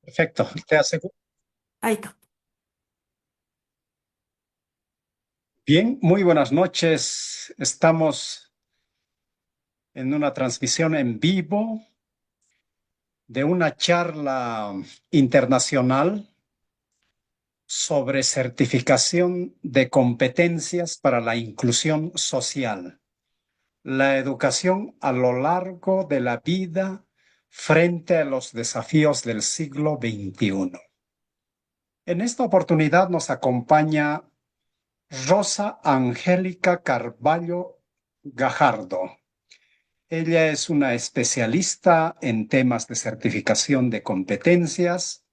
Perfecto. Te aseguro. Ahí está. Bien, muy buenas noches. Estamos en una transmisión en vivo de una charla internacional sobre certificación de competencias para la inclusión social, la educación a lo largo de la vida frente a los desafíos del siglo XXI. En esta oportunidad nos acompaña Rosa Angélica Carballo Gajardo. Ella es una especialista en temas de certificación de competencias.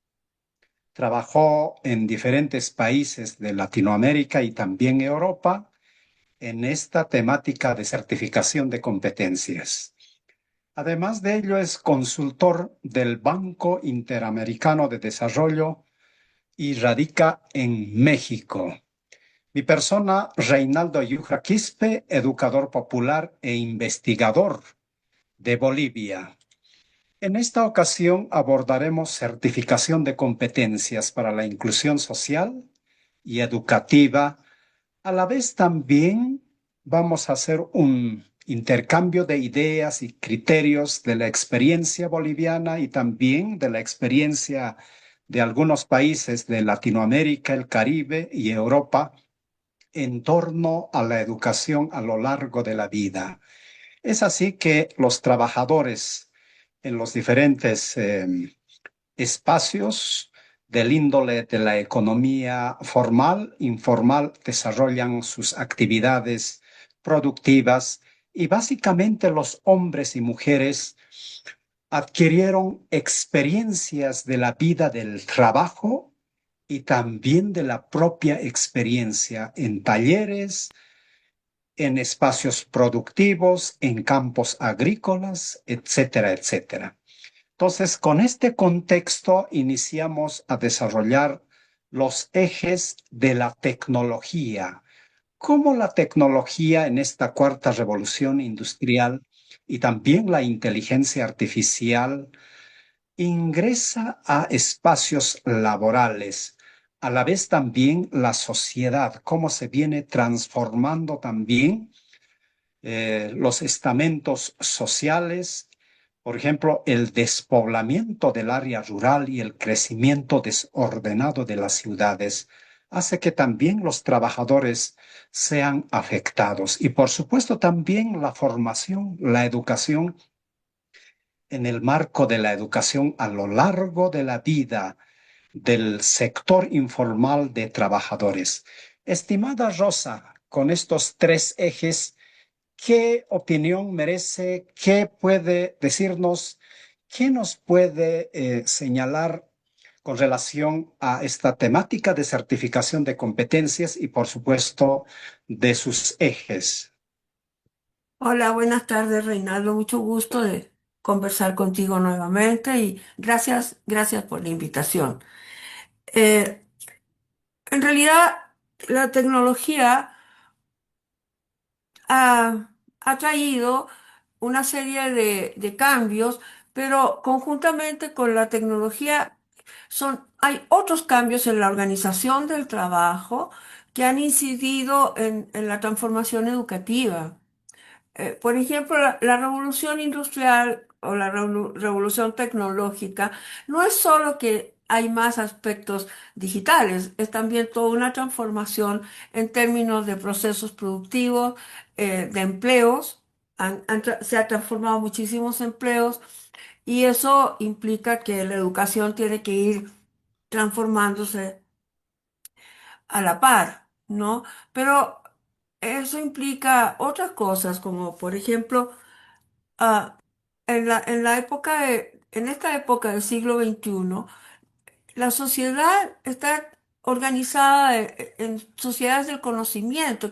Trabajó en diferentes países de Latinoamérica y también Europa en esta temática de certificación de competencias. Además de ello, es consultor del Banco Interamericano de Desarrollo y radica en México. Mi persona, Reinaldo Yuja Quispe, educador popular e investigador de Bolivia. En esta ocasión abordaremos certificación de competencias para la inclusión social y educativa. A la vez también vamos a hacer un intercambio de ideas y criterios de la experiencia boliviana y también de la experiencia de algunos países de Latinoamérica, el Caribe y Europa en torno a la educación a lo largo de la vida. Es así que los trabajadores en los diferentes espacios del índole de la economía formal, informal, desarrollan sus actividades productivas y básicamente los hombres y mujeres adquirieron experiencias de la vida del trabajo y también de la propia experiencia en talleres, en espacios productivos, en campos agrícolas, etcétera, etcétera. Entonces, con este contexto iniciamos a desarrollar los ejes de la tecnología. Cómo la tecnología en esta cuarta revolución industrial y también la inteligencia artificial ingresa a espacios laborales, a la vez también la sociedad, cómo se viene transformando también los estamentos sociales, por ejemplo, el despoblamiento del área rural y el crecimiento desordenado de las ciudades hace que también los trabajadores sean afectados. Y por supuesto también la formación, la educación en el marco de la educación a lo largo de la vida del sector informal de trabajadores. Estimada Rosa, con estos tres ejes, ¿qué opinión merece? ¿Qué puede decirnos? ¿Qué nos puede señalar con relación a esta temática de certificación de competencias y, por supuesto, de sus ejes? Hola, buenas tardes, Reinaldo. Mucho gusto de conversar contigo nuevamente y gracias por la invitación. Eh, en realidad, la tecnología ha traído una serie de cambios, pero conjuntamente con la tecnología hay otros cambios en la organización del trabajo que han incidido en la transformación educativa. Por ejemplo, la revolución industrial o la revolución tecnológica no es solo que hay más aspectos digitales, es también toda una transformación en términos de procesos productivos, de empleos. Se han transformado muchísimos empleos y eso implica que la educación tiene que ir transformándose a la par, ¿no? Pero eso implica otras cosas, como por ejemplo, Ah, en esta época del siglo XXI, la sociedad está organizada en sociedades del conocimiento,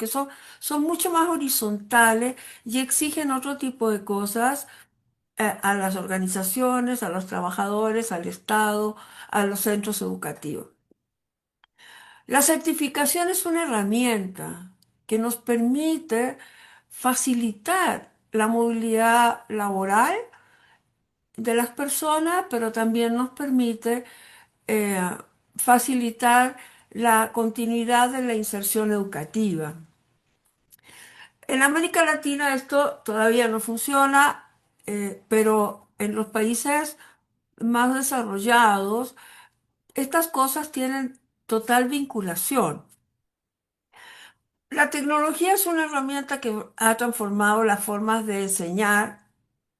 son mucho más horizontales y exigen otro tipo de cosas, a las organizaciones, a los trabajadores, al Estado, a los centros educativos. La certificación es una herramienta que nos permite facilitar la movilidad laboral de las personas, pero también nos permite eh, facilitar la continuidad de la inserción educativa. En América Latina esto todavía no funciona, pero en los países más desarrollados, estas cosas tienen total vinculación. La tecnología es una herramienta que ha transformado las formas de enseñar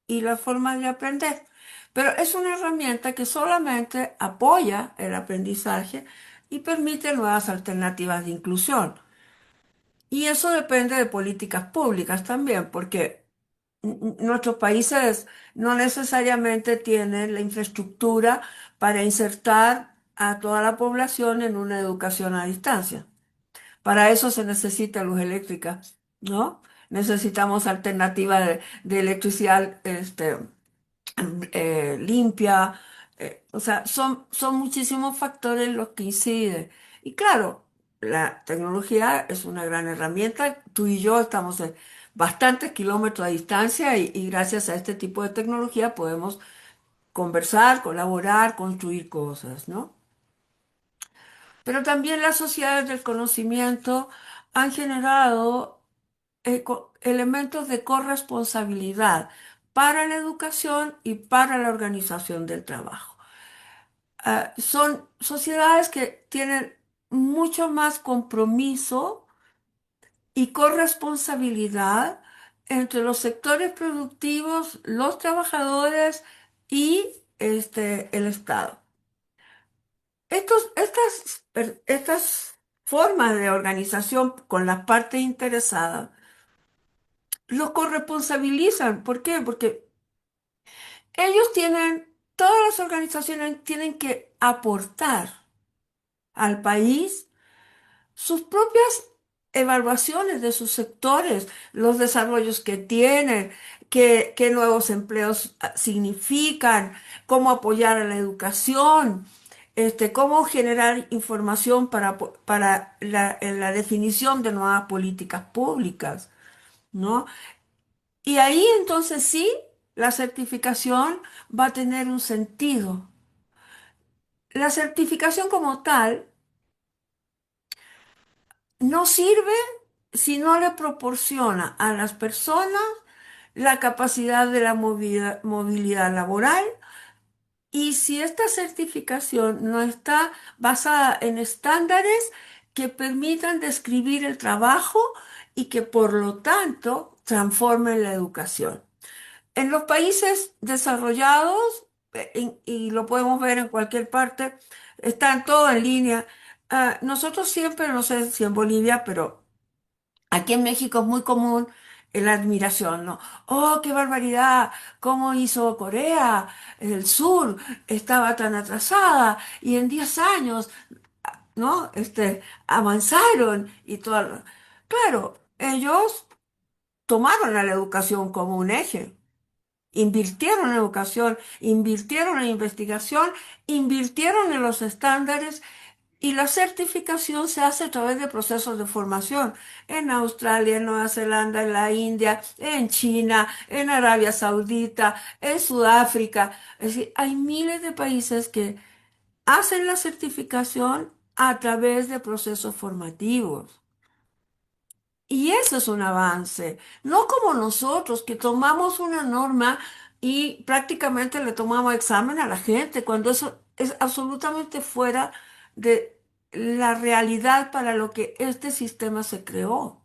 y las formas de aprender, pero es una herramienta que solamente apoya el aprendizaje y permite nuevas alternativas de inclusión. Y eso depende de políticas públicas también, porque nuestros países no necesariamente tienen la infraestructura para insertar a toda la población en una educación a distancia. Para eso se necesita luz eléctrica, ¿no? Necesitamos alternativas de electricidad limpia. O sea, son muchísimos factores los que inciden. Y claro, la tecnología es una gran herramienta. Tú y yo estamos en bastantes kilómetros de distancia y gracias a este tipo de tecnología podemos conversar, colaborar, construir cosas, ¿no? Pero también las sociedades del conocimiento han generado elementos de corresponsabilidad para la educación y para la organización del trabajo. Son sociedades que tienen mucho más compromiso y corresponsabilidad entre los sectores productivos, los trabajadores y el Estado. Estas formas de organización con las partes interesadas los corresponsabilizan. ¿Por qué? Porque todas las organizaciones tienen que aportar al país sus propias evaluaciones de sus sectores, los desarrollos que tienen, qué nuevos empleos significan, cómo apoyar a la educación, cómo generar información para la definición de nuevas políticas públicas, ¿no? Y ahí entonces sí, la certificación va a tener un sentido. La certificación como tal no sirve si no le proporciona a las personas la capacidad de la movilidad laboral y si esta certificación no está basada en estándares que permitan describir el trabajo y que por lo tanto transformen la educación. En los países desarrollados, y lo podemos ver en cualquier parte, están todo en línea. Nosotros siempre, no sé si en Bolivia, pero aquí en México es muy común la admiración, ¿no? Oh, qué barbaridad, cómo hizo Corea del Sur, estaba tan atrasada y en 10 años, ¿no? Avanzaron y todo. Claro, ellos tomaron a la educación como un eje. Invirtieron en educación, invirtieron en investigación, invirtieron en los estándares y la certificación se hace a través de procesos de formación en Australia, en Nueva Zelanda, en la India, en China, en Arabia Saudita, en Sudáfrica. Es decir, hay miles de países que hacen la certificación a través de procesos formativos. Y eso es un avance, no como nosotros que tomamos una norma y prácticamente le tomamos examen a la gente, cuando eso es absolutamente fuera de la realidad para lo que este sistema se creó.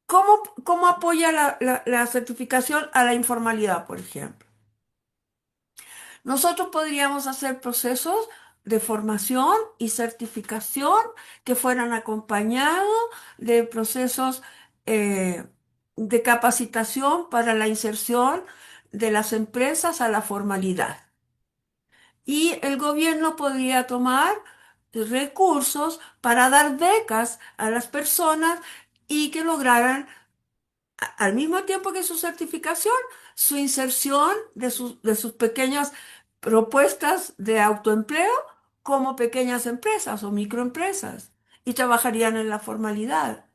¿Cómo apoya la certificación a la informalidad, por ejemplo? Nosotros podríamos hacer procesos de formación y certificación que fueran acompañados de procesos eh, de capacitación para la inserción de las empresas a la formalidad. Y el gobierno podría tomar recursos para dar becas a las personas y que lograran al mismo tiempo que su certificación, su inserción de sus pequeñas propuestas de autoempleo como pequeñas empresas o microempresas y trabajarían en la formalidad,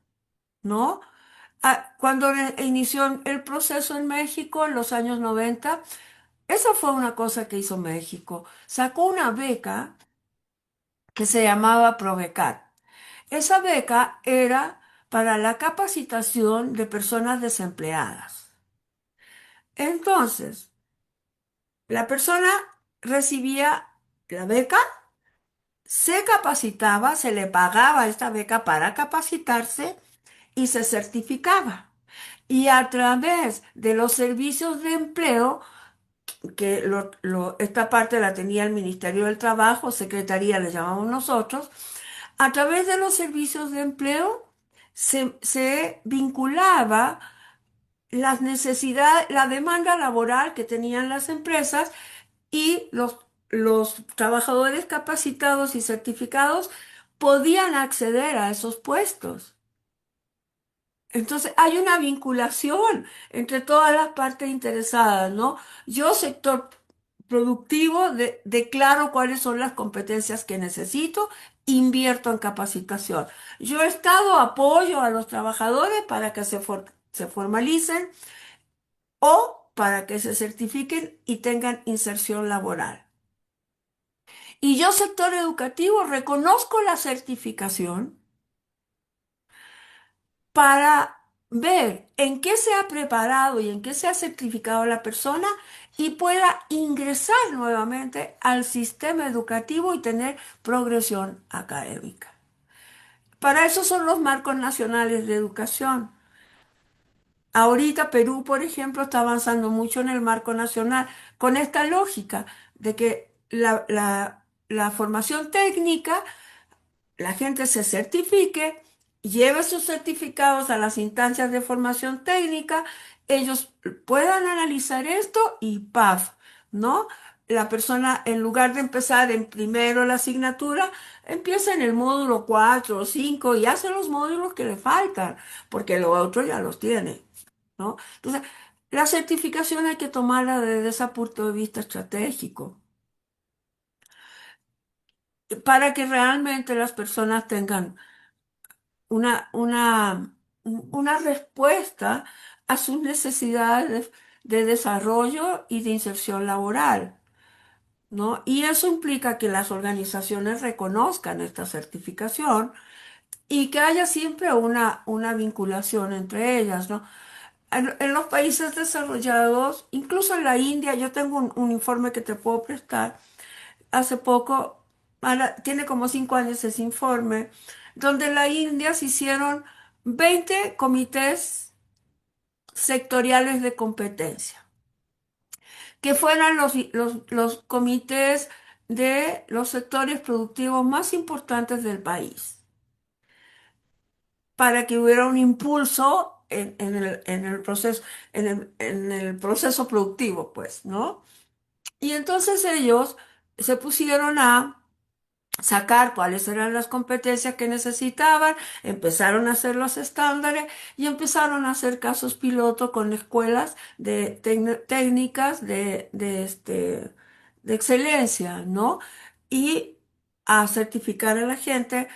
¿no? Cuando inició el proceso en México en los años 90, esa fue una cosa que hizo México. Sacó una beca que se llamaba Probecat. Esa beca era para la capacitación de personas desempleadas. Entonces, la persona recibía la beca, se capacitaba, se le pagaba esta beca para capacitarse y se certificaba. Y a través de los servicios de empleo, que esta parte la tenía el Ministerio del Trabajo, Secretaría le llamamos nosotros, a través de los servicios de empleo se vinculaba las necesidades, la demanda laboral que tenían las empresas y los trabajadores capacitados y certificados podían acceder a esos puestos. Entonces, hay una vinculación entre todas las partes interesadas, ¿no? Yo, sector productivo, declaro cuáles son las competencias que necesito, invierto en capacitación. Yo, Estado, apoyo a los trabajadores para que se formalicen o para que se certifiquen y tengan inserción laboral. Y yo, sector educativo, reconozco la certificación para ver en qué se ha preparado y en qué se ha certificado la persona y pueda ingresar nuevamente al sistema educativo y tener progresión académica. Para eso son los marcos nacionales de educación. Ahorita Perú, por ejemplo, está avanzando mucho en el marco nacional con esta lógica de que la formación técnica, la gente se certifique, lleve sus certificados a las instancias de formación técnica, ellos puedan analizar esto y ¡paf! ¿No? La persona, en lugar de empezar en primero la asignatura, empieza en el módulo 4 o 5 y hace los módulos que le faltan, porque los otros ya los tiene, ¿no? Entonces, la certificación hay que tomarla desde ese punto de vista estratégico, para que realmente las personas tengan una, una, una respuesta a sus necesidades de desarrollo y de inserción laboral, ¿no? Y eso implica que las organizaciones reconozcan esta certificación y que haya siempre una vinculación entre ellas, ¿no? En los países desarrollados, incluso en la India, yo tengo un informe que te puedo prestar hace poco, tiene como 5 años ese informe, donde en la India se hicieron 20 comités sectoriales de competencia, que fueran los comités de los sectores productivos más importantes del país, para que hubiera un impulso en el proceso, en el proceso productivo, pues, ¿no? Y entonces ellos se pusieron a sacar cuáles eran las competencias que necesitaban, empezaron a hacer los estándares y empezaron a hacer casos piloto con escuelas de técnicas de excelencia, ¿no? Y a certificar a la gente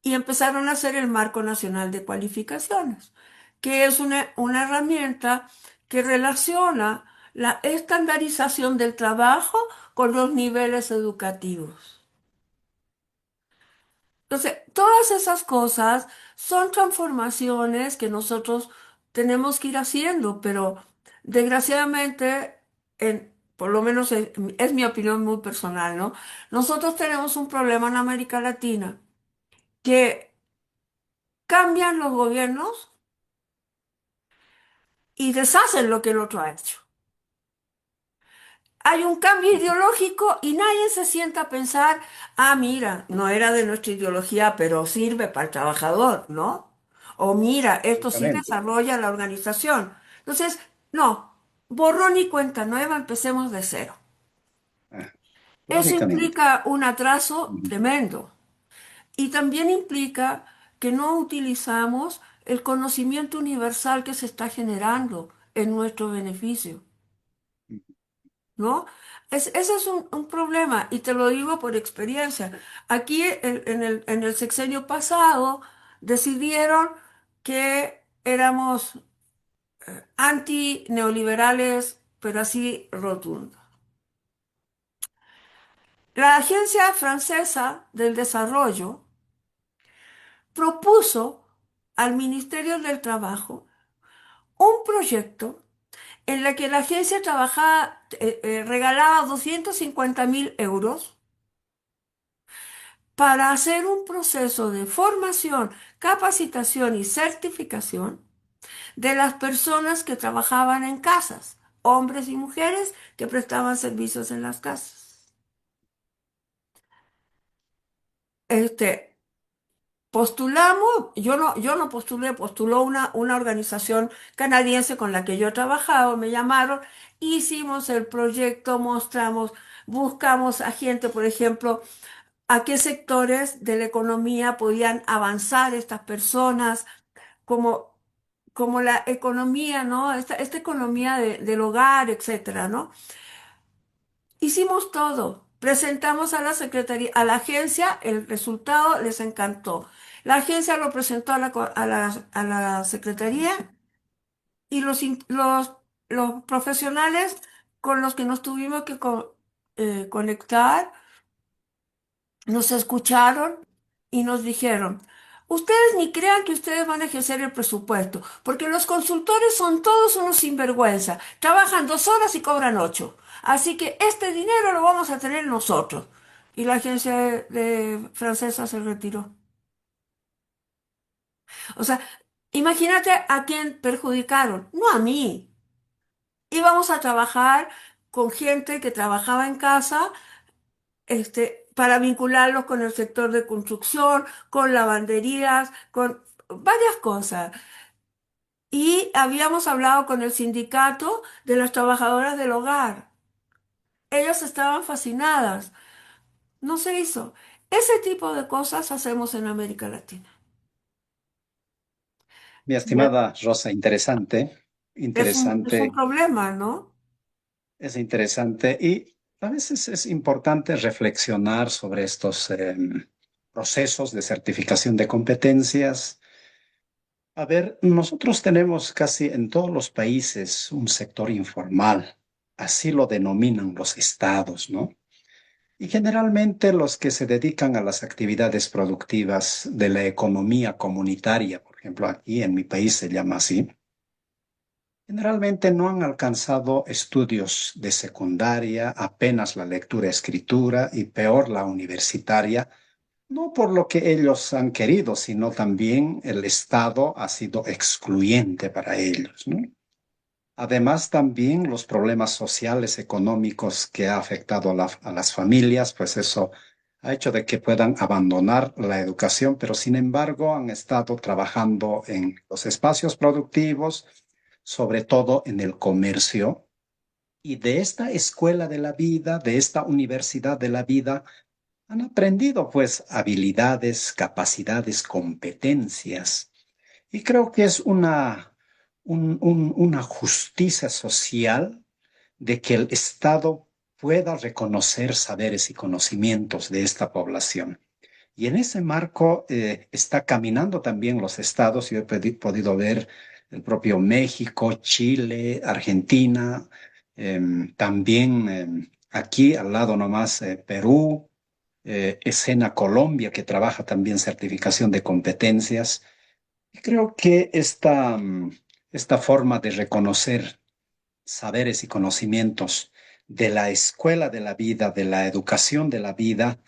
y empezaron a hacer el Marco Nacional de Cualificaciones, que es una herramienta que relaciona la estandarización del trabajo con los niveles educativos. Entonces, todas esas cosas son transformaciones que nosotros tenemos que ir haciendo, pero desgraciadamente, por lo menos es mi opinión muy personal, ¿no? Nosotros tenemos un problema en América Latina que cambian los gobiernos y deshacen lo que el otro ha hecho. Hay un cambio ideológico y nadie se sienta a pensar, ah, mira, no era de nuestra ideología, pero sirve para el trabajador, ¿no? O mira, esto sí Lógicamente. desarrolla la organización. Entonces, no, borrón y cuenta nueva, empecemos de cero. Ah, Eso lógicamente. implica un atraso Ujú. tremendo y también implica que no utilizamos el conocimiento universal que se está generando en nuestro beneficio. ¿No? Ese es un problema y te lo digo por experiencia. Aquí en el sexenio pasado decidieron que éramos anti-neoliberales, pero así rotundo. La Agencia Francesa del Desarrollo propuso al Ministerio del Trabajo un proyecto en el que la agencia trabajaba, regalaba 250.000 euros para hacer un proceso de formación, capacitación y certificación de las personas que trabajaban en casas, hombres y mujeres que prestaban servicios en las casas. Este, Postulamos, yo no postulé, postuló una organización canadiense con la que yo he trabajado, me llamaron, hicimos el proyecto, mostramos, buscamos a gente, por ejemplo, a qué sectores de la economía podían avanzar estas personas, como, como la economía, ¿no? Esta economía del hogar, etcétera, ¿no? Hicimos todo. Presentamos a la secretaría, a la agencia, el resultado les encantó. La agencia lo presentó a la secretaría y los profesionales con los que nos tuvimos que conectar nos escucharon y nos dijeron, ustedes ni crean que ustedes van a ejercer el presupuesto, porque los consultores son todos unos sinvergüenza, trabajan 2 horas y cobran 8. Así que este dinero lo vamos a tener nosotros. Y la agencia francesa se retiró. O sea, imagínate a quién perjudicaron, no a mí. Íbamos a trabajar con gente que trabajaba en casa, para vincularlos con el sector de construcción, con lavanderías, con varias cosas. Y habíamos hablado con el sindicato de las trabajadoras del hogar. Ellas estaban fascinadas. No se hizo. Ese tipo de cosas hacemos en América Latina. Mi Y estimada Rosa, interesante, es un interesante, problema, ¿no? es interesante y a veces es importante reflexionar sobre estos procesos de certificación de competencias. A ver, nosotros tenemos casi en todos los países un sector informal, así lo denominan los estados, ¿no? Y generalmente los que se dedican a las actividades productivas de la economía comunitaria, por ejemplo, aquí en mi país se llama así, generalmente no han alcanzado estudios de secundaria, apenas la lectura-escritura y peor la universitaria, no por lo que ellos han querido, sino también el Estado ha sido excluyente para ellos, ¿no? Además, también los problemas sociales, económicos que ha afectado a las familias, pues eso ha hecho de que puedan abandonar la educación, pero sin embargo han estado trabajando en los espacios productivos, sobre todo en el comercio. Y de esta escuela de la vida, de esta universidad de la vida, han aprendido pues habilidades, capacidades, competencias. Y creo que es una justicia social de que el Estado pueda reconocer saberes y conocimientos de esta población. Y en ese marco está caminando también los estados. Yo he podido ver el propio México, Chile, Argentina, también aquí al lado nomás Perú, Escena Colombia, que trabaja también certificación de competencias. Y creo que esta forma de reconocer saberes y conocimientos de la escuela de la vida, de la educación de la vida,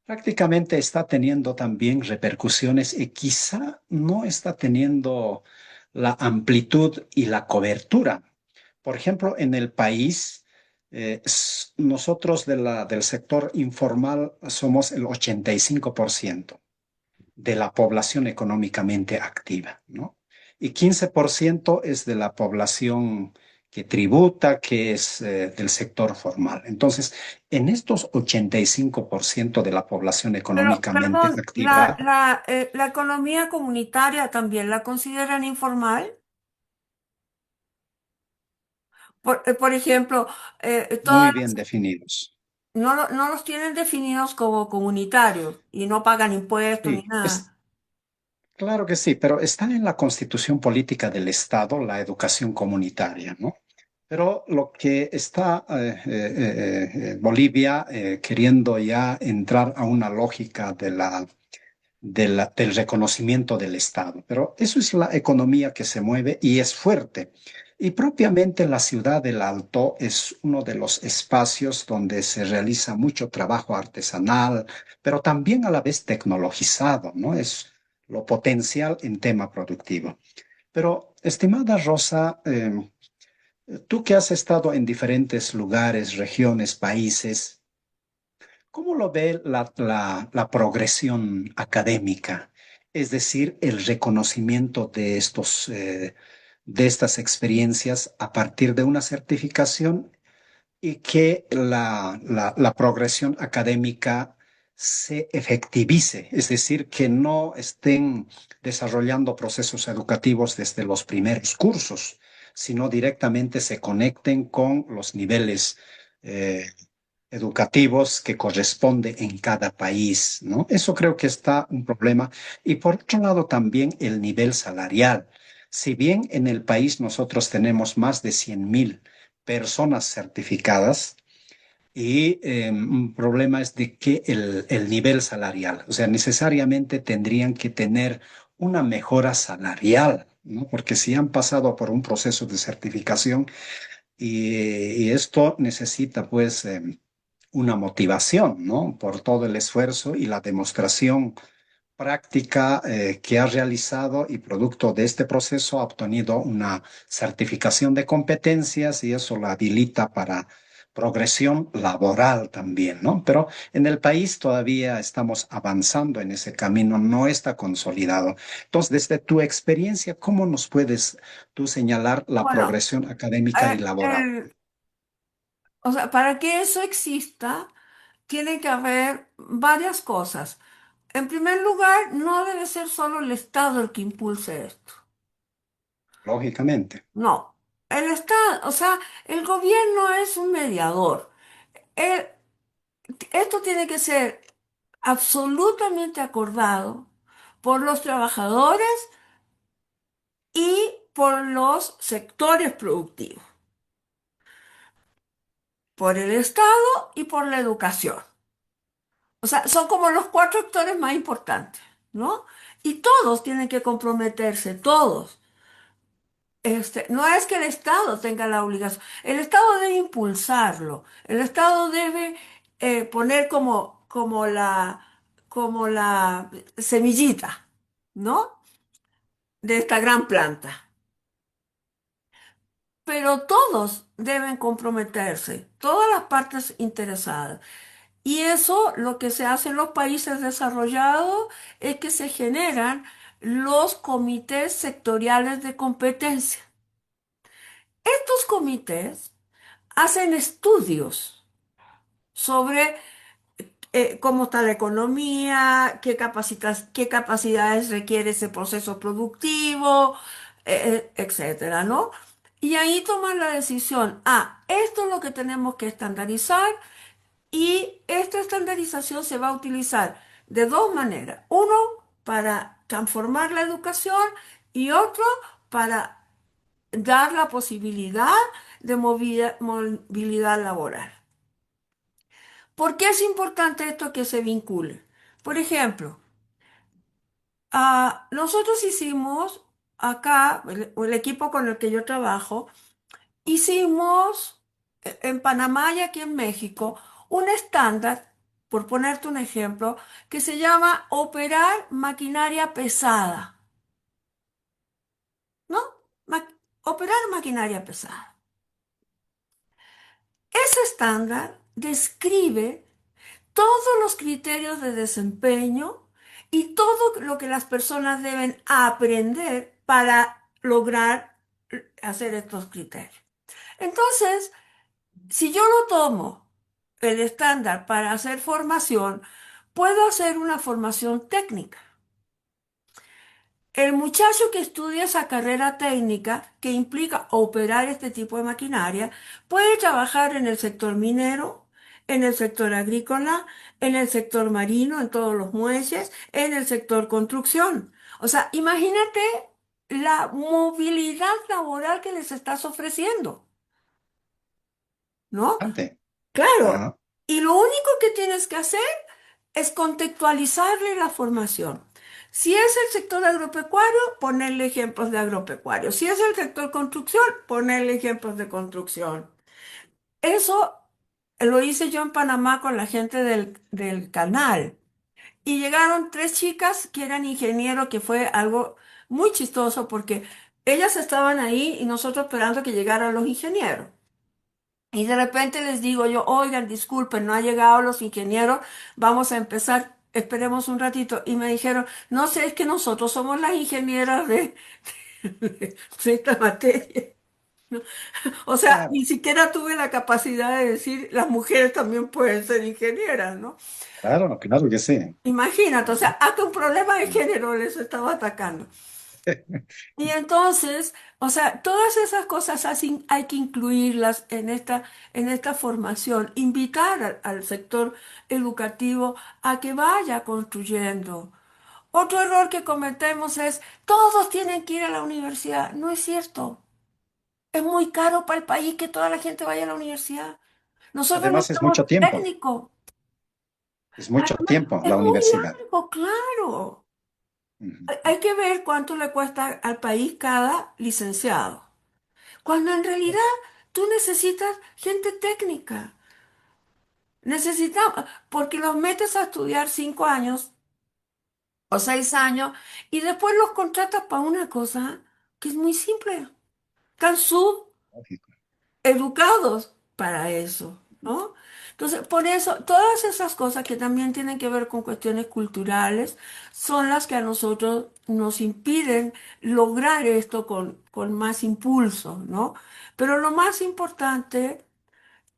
prácticamente está teniendo también repercusiones y quizá no está teniendo la amplitud y la cobertura. Por ejemplo, en el país, nosotros del sector informal somos el 85% de la población económicamente activa, ¿no? Y 15% es de la población que tributa, que es del sector formal. Entonces, en estos 85% de la población Pero, económicamente perdón, activa, la economía comunitaria también la consideran informal. Por ejemplo, muy bien definidos. no los tienen definidos como comunitarios y no pagan impuestos ni Sí, nada. Claro que sí, pero está en la constitución política del Estado la educación comunitaria, ¿no? Pero lo que está Bolivia queriendo ya entrar a una lógica del reconocimiento del Estado. Pero eso es la economía que se mueve y es fuerte. Y propiamente la ciudad del Alto es uno de los espacios donde se realiza mucho trabajo artesanal, pero también a la vez tecnologizado, ¿no? Es lo potencial en tema productivo. Pero, estimada Rosa, tú que has estado en diferentes lugares, regiones, países, ¿cómo lo ve la progresión académica? Es decir, el reconocimiento de estas experiencias a partir de una certificación y que la progresión académica se efectivice, es decir, que no estén desarrollando procesos educativos desde los primeros cursos, sino directamente se conecten con los niveles eh, educativos que corresponde en cada país, ¿no? Eso creo que está un problema. Y por otro lado, también el nivel salarial. Si bien en el país nosotros tenemos más de 100.000 personas certificadas, y un problema es de que el nivel salarial, o sea, necesariamente tendrían que tener una mejora salarial, ¿no? Porque si han pasado por un proceso de certificación y esto necesita pues una motivación, ¿no? Por todo el esfuerzo y la demostración práctica que ha realizado y producto de este proceso ha obtenido una certificación de competencias y eso la habilita para progresión laboral también, ¿no? Pero en el país todavía estamos avanzando en ese camino, no está consolidado. Entonces, desde tu experiencia, ¿cómo nos puedes tú señalar la Bueno, progresión académica y eh, laboral? el- o sea, para que eso exista, tiene que haber varias cosas. En primer lugar, no debe ser solo el Estado el que impulse esto. Lógicamente. No, el Estado, o sea, el gobierno es un mediador. El- Esto tiene que ser absolutamente acordado por los trabajadores y por los sectores productivos, por el Estado y por la educación. O sea, son como los cuatro actores más importantes, ¿no? Y todos tienen que comprometerse, todos. No es que el Estado tenga la obligación, el Estado debe impulsarlo, el Estado debe poner como la semillita, ¿no? De esta gran planta. Pero todos deben comprometerse, todas las partes interesadas. Y eso lo que se hace en los países desarrollados es que se generan los comités sectoriales de competencia. Estos comités hacen estudios sobre cómo está la economía, qué capacidades requiere ese proceso productivo, etcétera, ¿no? Y ahí toman la decisión, esto es lo que tenemos que estandarizar y esta estandarización se va a utilizar de dos maneras. Uno, para transformar la educación y otro, para dar la posibilidad de movilidad laboral. ¿Por qué es importante esto que se vincule? Por ejemplo, nosotros hicimos acá, el equipo con el que yo trabajo, hicimos en Panamá y aquí en México un estándar, por ponerte un ejemplo, que se llama operar maquinaria pesada, ¿no? Ma- Operar maquinaria pesada. Ese estándar describe todos los criterios de desempeño y todo lo que las personas deben aprender para lograr hacer estos criterios. Entonces, si yo lo tomo el estándar para hacer formación, puedo hacer una formación técnica. El muchacho que estudia esa carrera técnica que implica operar este tipo de maquinaria puede trabajar en el sector minero, en el sector agrícola, en el sector marino, en todos los muelles, en el sector construcción. O sea, imagínate la movilidad laboral que les estás ofreciendo, ¿no? Antes. Claro. Ajá. Y lo único que tienes que hacer es contextualizarle la formación. Si es el sector agropecuario, ponerle ejemplos de agropecuario. Si es el sector construcción, ponerle ejemplos de construcción. Eso lo hice yo en Panamá con la gente del canal. Y llegaron tres chicas que eran ingenieros, que fue algo muy chistoso porque ellas estaban ahí y nosotros esperando que llegaran los ingenieros. Y de repente les digo yo, oigan, disculpen, no han llegado los ingenieros, vamos a empezar, esperemos un ratito. Y me dijeron, no sé, es que nosotros somos las ingenieras de esta materia. O sea, Claro, ni siquiera tuve la capacidad de decir, las mujeres también pueden ser ingenieras, ¿no? claro, claro que sí. Imagínate, o sea, Ujú. hasta un problema de género les estaba atacando. Y entonces, o sea, todas esas cosas hay que incluirlas en esta formación, invitar al sector educativo a que vaya construyendo. Otro error que cometemos es, todos tienen que ir a la universidad. No es cierto. Es muy caro para el país que toda la gente vaya a la universidad. Nosotros Además, es necesitamos mucho tiempo. técnicos. Es mucho Además, tiempo es la muy universidad. largo, claro. Ujú. Hay que ver cuánto le cuesta al país cada licenciado. Cuando en realidad tú necesitas gente técnica. Necesitamos, porque los metes a estudiar 5 años o 6 años y después los contratas para una cosa que es muy simple. Están Lógico. educados para eso, ¿no? Entonces, por eso, todas esas cosas que también tienen que ver con cuestiones culturales son las que a nosotros nos impiden lograr esto con más impulso, ¿no? Pero lo más importante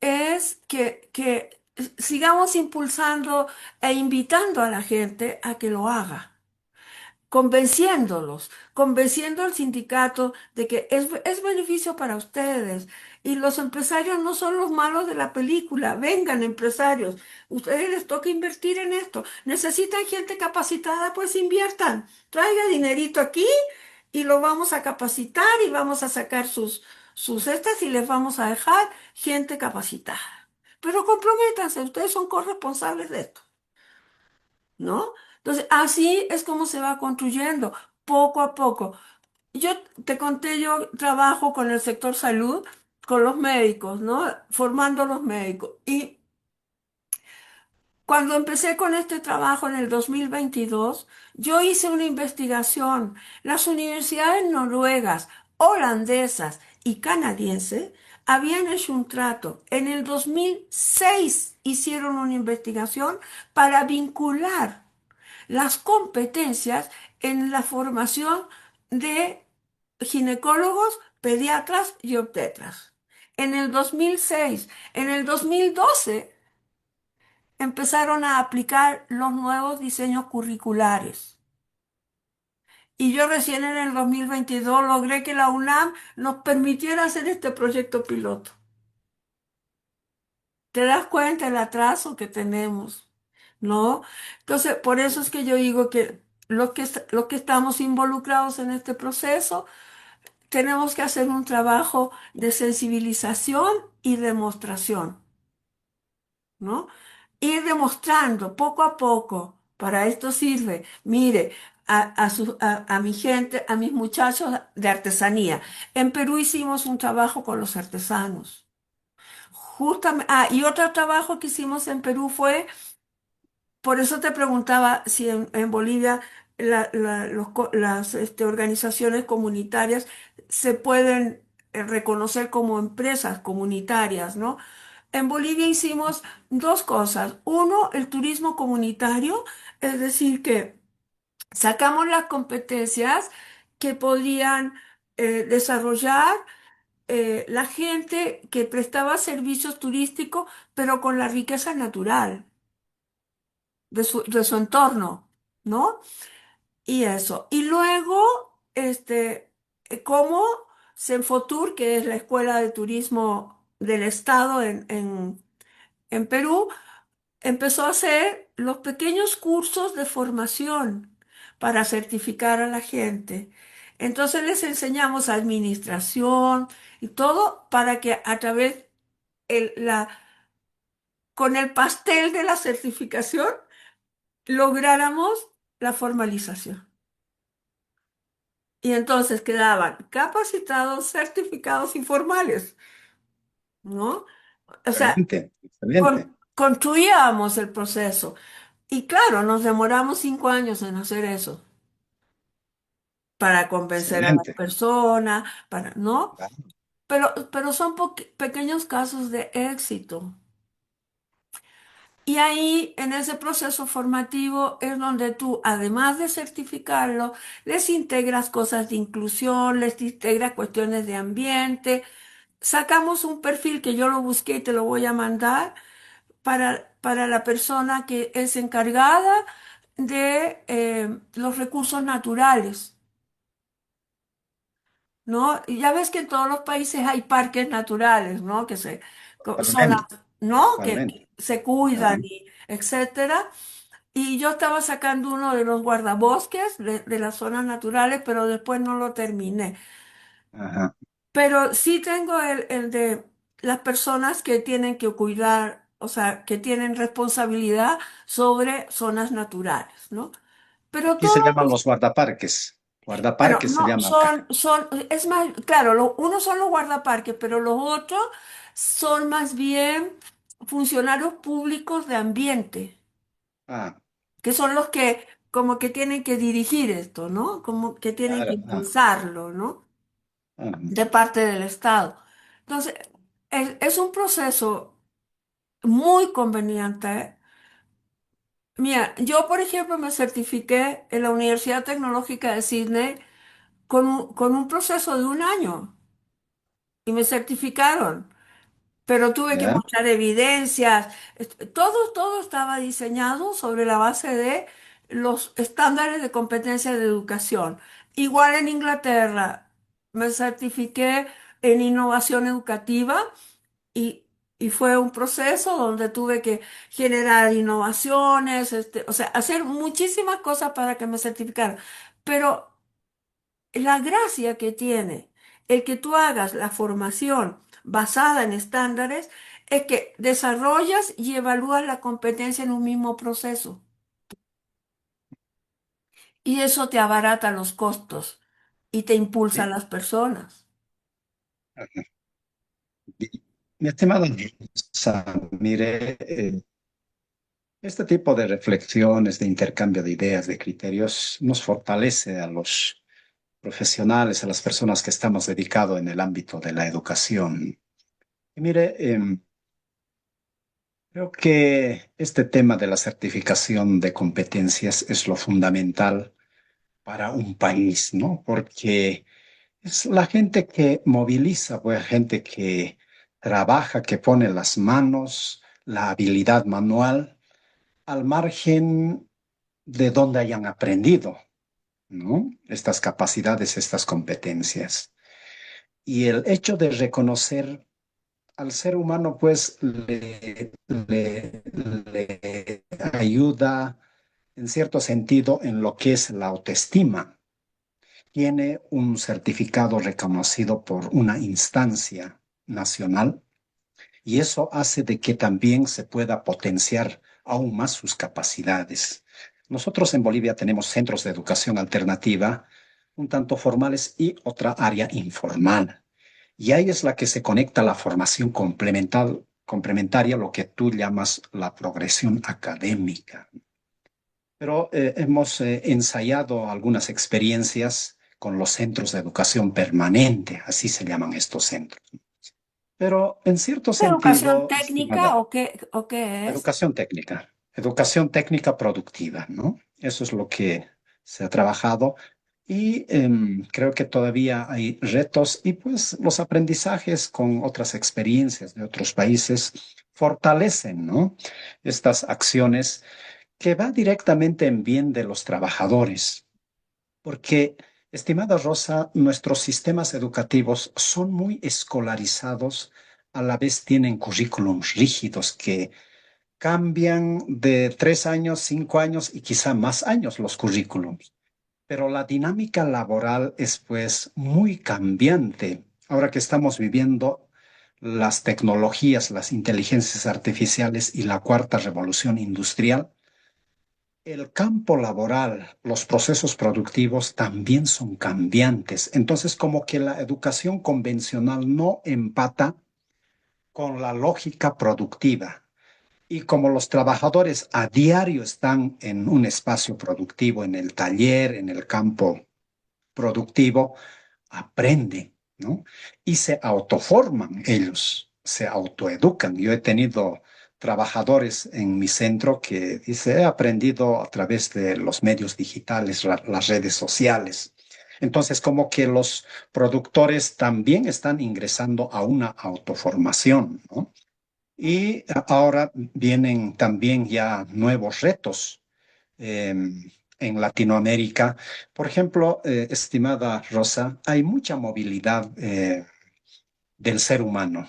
es que sigamos impulsando e invitando a la gente a que lo haga, convenciéndolos, convenciendo al sindicato de que es beneficio para ustedes. Y los empresarios no son los malos de la película. Vengan, empresarios, ustedes les toca invertir en esto. Necesitan gente capacitada, pues inviertan. Traiga dinerito aquí y lo vamos a capacitar y vamos a sacar sus estas y les vamos a dejar gente capacitada. Pero comprométanse, ustedes son corresponsables de esto. ¿No? Entonces, así es como se va construyendo, poco a poco. Yo te conté, yo trabajo con el sector salud, con los médicos, ¿no? Formando los médicos. Y cuando empecé con este trabajo en el 2022, yo hice una investigación. Las universidades noruegas, holandesas y canadienses habían hecho un trato. En el 2006 hicieron una investigación para vincular las competencias en la formación de ginecólogos, pediatras y obstetras. En el 2006, en el 2012 empezaron a aplicar los nuevos diseños curriculares. Y yo recién en el 2022 logré que la UNAM nos permitiera hacer este proyecto piloto. ¿Te das cuenta el atraso que tenemos? ¿No? Entonces, por eso es que yo digo que los que estamos involucrados en este proceso tenemos que hacer un trabajo de sensibilización y demostración, ¿no? Ir demostrando poco a poco. Para esto sirve. Mire, a mi gente, a mis muchachos de artesanía. En Perú hicimos un trabajo con los artesanos. Justamente, y otro trabajo que hicimos en Perú fue, por eso te preguntaba si en Bolivia las organizaciones comunitarias se pueden reconocer como empresas comunitarias, ¿no? En Bolivia hicimos dos cosas. Uno, el turismo comunitario, es decir, que sacamos las competencias que podían desarrollar la gente que prestaba servicios turísticos, pero con la riqueza natural de su entorno, ¿no? Y eso. Y luego, como Senfotur, que es la escuela de turismo del estado en Perú, empezó a hacer los pequeños cursos de formación para certificar a la gente. Entonces les enseñamos administración y todo para que a través con el pastel de la certificación lográramos la formalización. Y entonces quedaban capacitados, certificados informales, ¿no? O sea, Excelente, excelente, construíamos el proceso. Y claro, nos demoramos 5 años en hacer eso, para convencer a las excelente. personas, ¿no? Ah, Pero son pequeños casos de éxito. Y ahí, en ese proceso formativo, es donde tú, además de certificarlo, les integras cosas de inclusión, les integras cuestiones de ambiente. Sacamos un perfil que yo lo busqué y te lo voy a mandar para la persona que es encargada de los recursos naturales, ¿no? Y ya ves que en todos los países hay parques naturales, ¿no? Zonas, totalmente, ¿no? totalmente. Que se Ajá, cuidan y etcétera. Y yo estaba sacando uno de los guardabosques de las zonas naturales, pero después no lo terminé. ajá. Pero sí tengo el de las personas que tienen que cuidar, o sea, que tienen responsabilidad sobre zonas naturales, ¿no? Pero Aquí todos se llaman los, los guardaparques. bueno, Guardaparques se no, llama acá. es más, claro, unos son los guardaparques, pero los otros son más bien funcionarios públicos de ambiente, Ah, que son los que como que tienen que dirigir esto, ¿no? Como que tienen que claro. Ah, impulsarlo, ¿no? ah, De parte del Estado. Entonces, es un proceso muy conveniente. Mira, yo, por ejemplo, me certifiqué en la Universidad Tecnológica de Sydney con un proceso de 1 año y me certificaron. Pero tuve que ya, mostrar evidencias. Todo estaba diseñado sobre la base de los estándares de competencia de educación. Igual en Inglaterra, me certifiqué en innovación educativa y, y fue un proceso donde tuve que generar innovaciones, o sea, hacer muchísimas cosas para que me certificaran. Pero la gracia que tiene el que tú hagas la formación basada en estándares es que desarrollas y evalúas la competencia en un mismo proceso. Y eso te abarata los costos y te impulsa a sí. las personas. Ajá. Mi estimado Rosa, mire, este tipo de reflexiones, de intercambio de ideas, de criterios, nos fortalece a los profesionales, a las personas que estamos dedicados en el ámbito de la educación. Y mire, creo que este tema de la certificación de competencias es lo fundamental para un país, ¿no? Porque es la gente que moviliza, pues gente que trabaja, que pone las manos, la habilidad manual, al margen de donde hayan aprendido, ¿no? Estas capacidades, estas competencias. Y el hecho de reconocer al ser humano, pues le ayuda en cierto sentido en lo que es la autoestima. Tiene un certificado reconocido por una instancia nacional y eso hace de que también se pueda potenciar aún más sus capacidades. Nosotros en Bolivia tenemos centros de educación alternativa, un tanto formales y otra área informal. Y ahí es la que se conecta la formación complementaria, lo que tú llamas la progresión académica. Pero hemos ensayado algunas experiencias con los centros de educación permanente, así se llaman estos centros. Pero en cierto ¿Educación sentido, técnica estimada, o qué es? educación técnica productiva, ¿no? Eso es lo que se ha trabajado y creo que todavía hay retos y pues los aprendizajes con otras experiencias de otros países fortalecen, ¿no? Estas acciones que va directamente en bien de los trabajadores, porque, estimada Rosa, nuestros sistemas educativos son muy escolarizados, a la vez tienen currículums rígidos que cambian de 3 años, 5 años y quizá más años los currículums. pero la dinámica laboral es pues muy cambiante. Ahora que estamos viviendo las tecnologías, las inteligencias artificiales y la cuarta revolución industrial, el campo laboral, los procesos productivos también son cambiantes. Entonces, como que la educación convencional no empata con la lógica productiva. Y como los trabajadores a diario están en un espacio productivo, en el taller, en el campo productivo, aprenden, ¿no? Y se autoforman ellos, se autoeducan. Yo he tenido trabajadores en mi centro que dice, he aprendido a través de los medios digitales, las redes sociales. Entonces, como que los productores también están ingresando a una autoformación, ¿no? Y ahora vienen también ya nuevos retos eh, en Latinoamérica. Por ejemplo, estimada Rosa, hay mucha movilidad del ser humano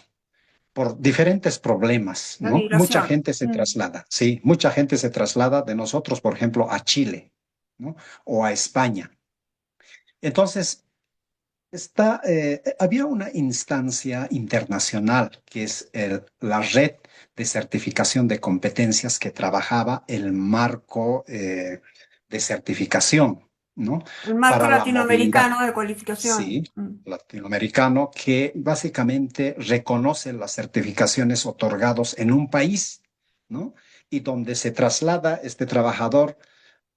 por diferentes problemas, La ¿no? Mucha migración. gente se traslada, sí, mucha gente se traslada de nosotros, por ejemplo, a Chile, ¿no? O a España. Entonces, había una instancia internacional que es la red de certificación de competencias que trabajaba el marco de certificación, ¿no? El marco Para la movilidad, latinoamericano de cualificación. sí, latinoamericano, que básicamente reconoce las certificaciones otorgadas en un país, ¿no? Y donde se traslada este trabajador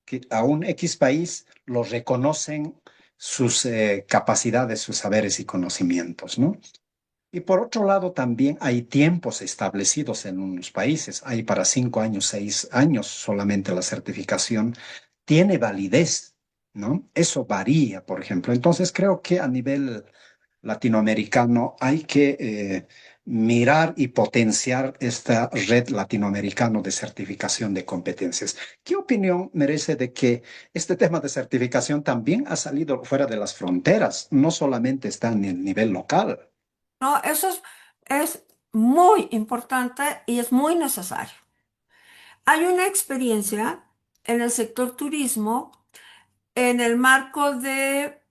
que a un X país lo reconocen sus capacidades, sus saberes y conocimientos, ¿no? Y por otro lado, también hay tiempos establecidos en unos países. Hay para 5 años, 6 años solamente la certificación. Tiene validez, ¿no? Eso varía, por ejemplo. Entonces, creo que a nivel latinoamericano hay que mirar y potenciar esta red latinoamericana de certificación de competencias. ¿Qué opinión merece de que este tema de certificación también ha salido fuera de las fronteras? No solamente está en el nivel local. ¿No? Es muy importante y es muy necesario. Hay una experiencia en el sector turismo en el marco de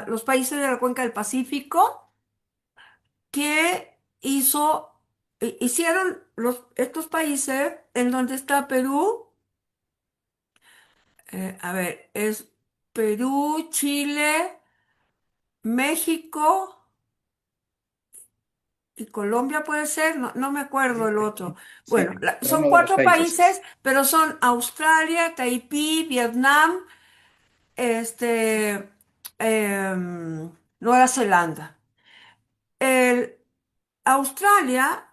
los países de la cuenca del Pacífico que hicieron estos países en donde está Perú, a ver, es Perú, Chile, México y Colombia puede ser, no, no me acuerdo el otro. Sí, Bueno, pero son uno de los cuatro países. países, pero son Australia, Tahití, Vietnam, este, Nueva Zelanda. El Australia,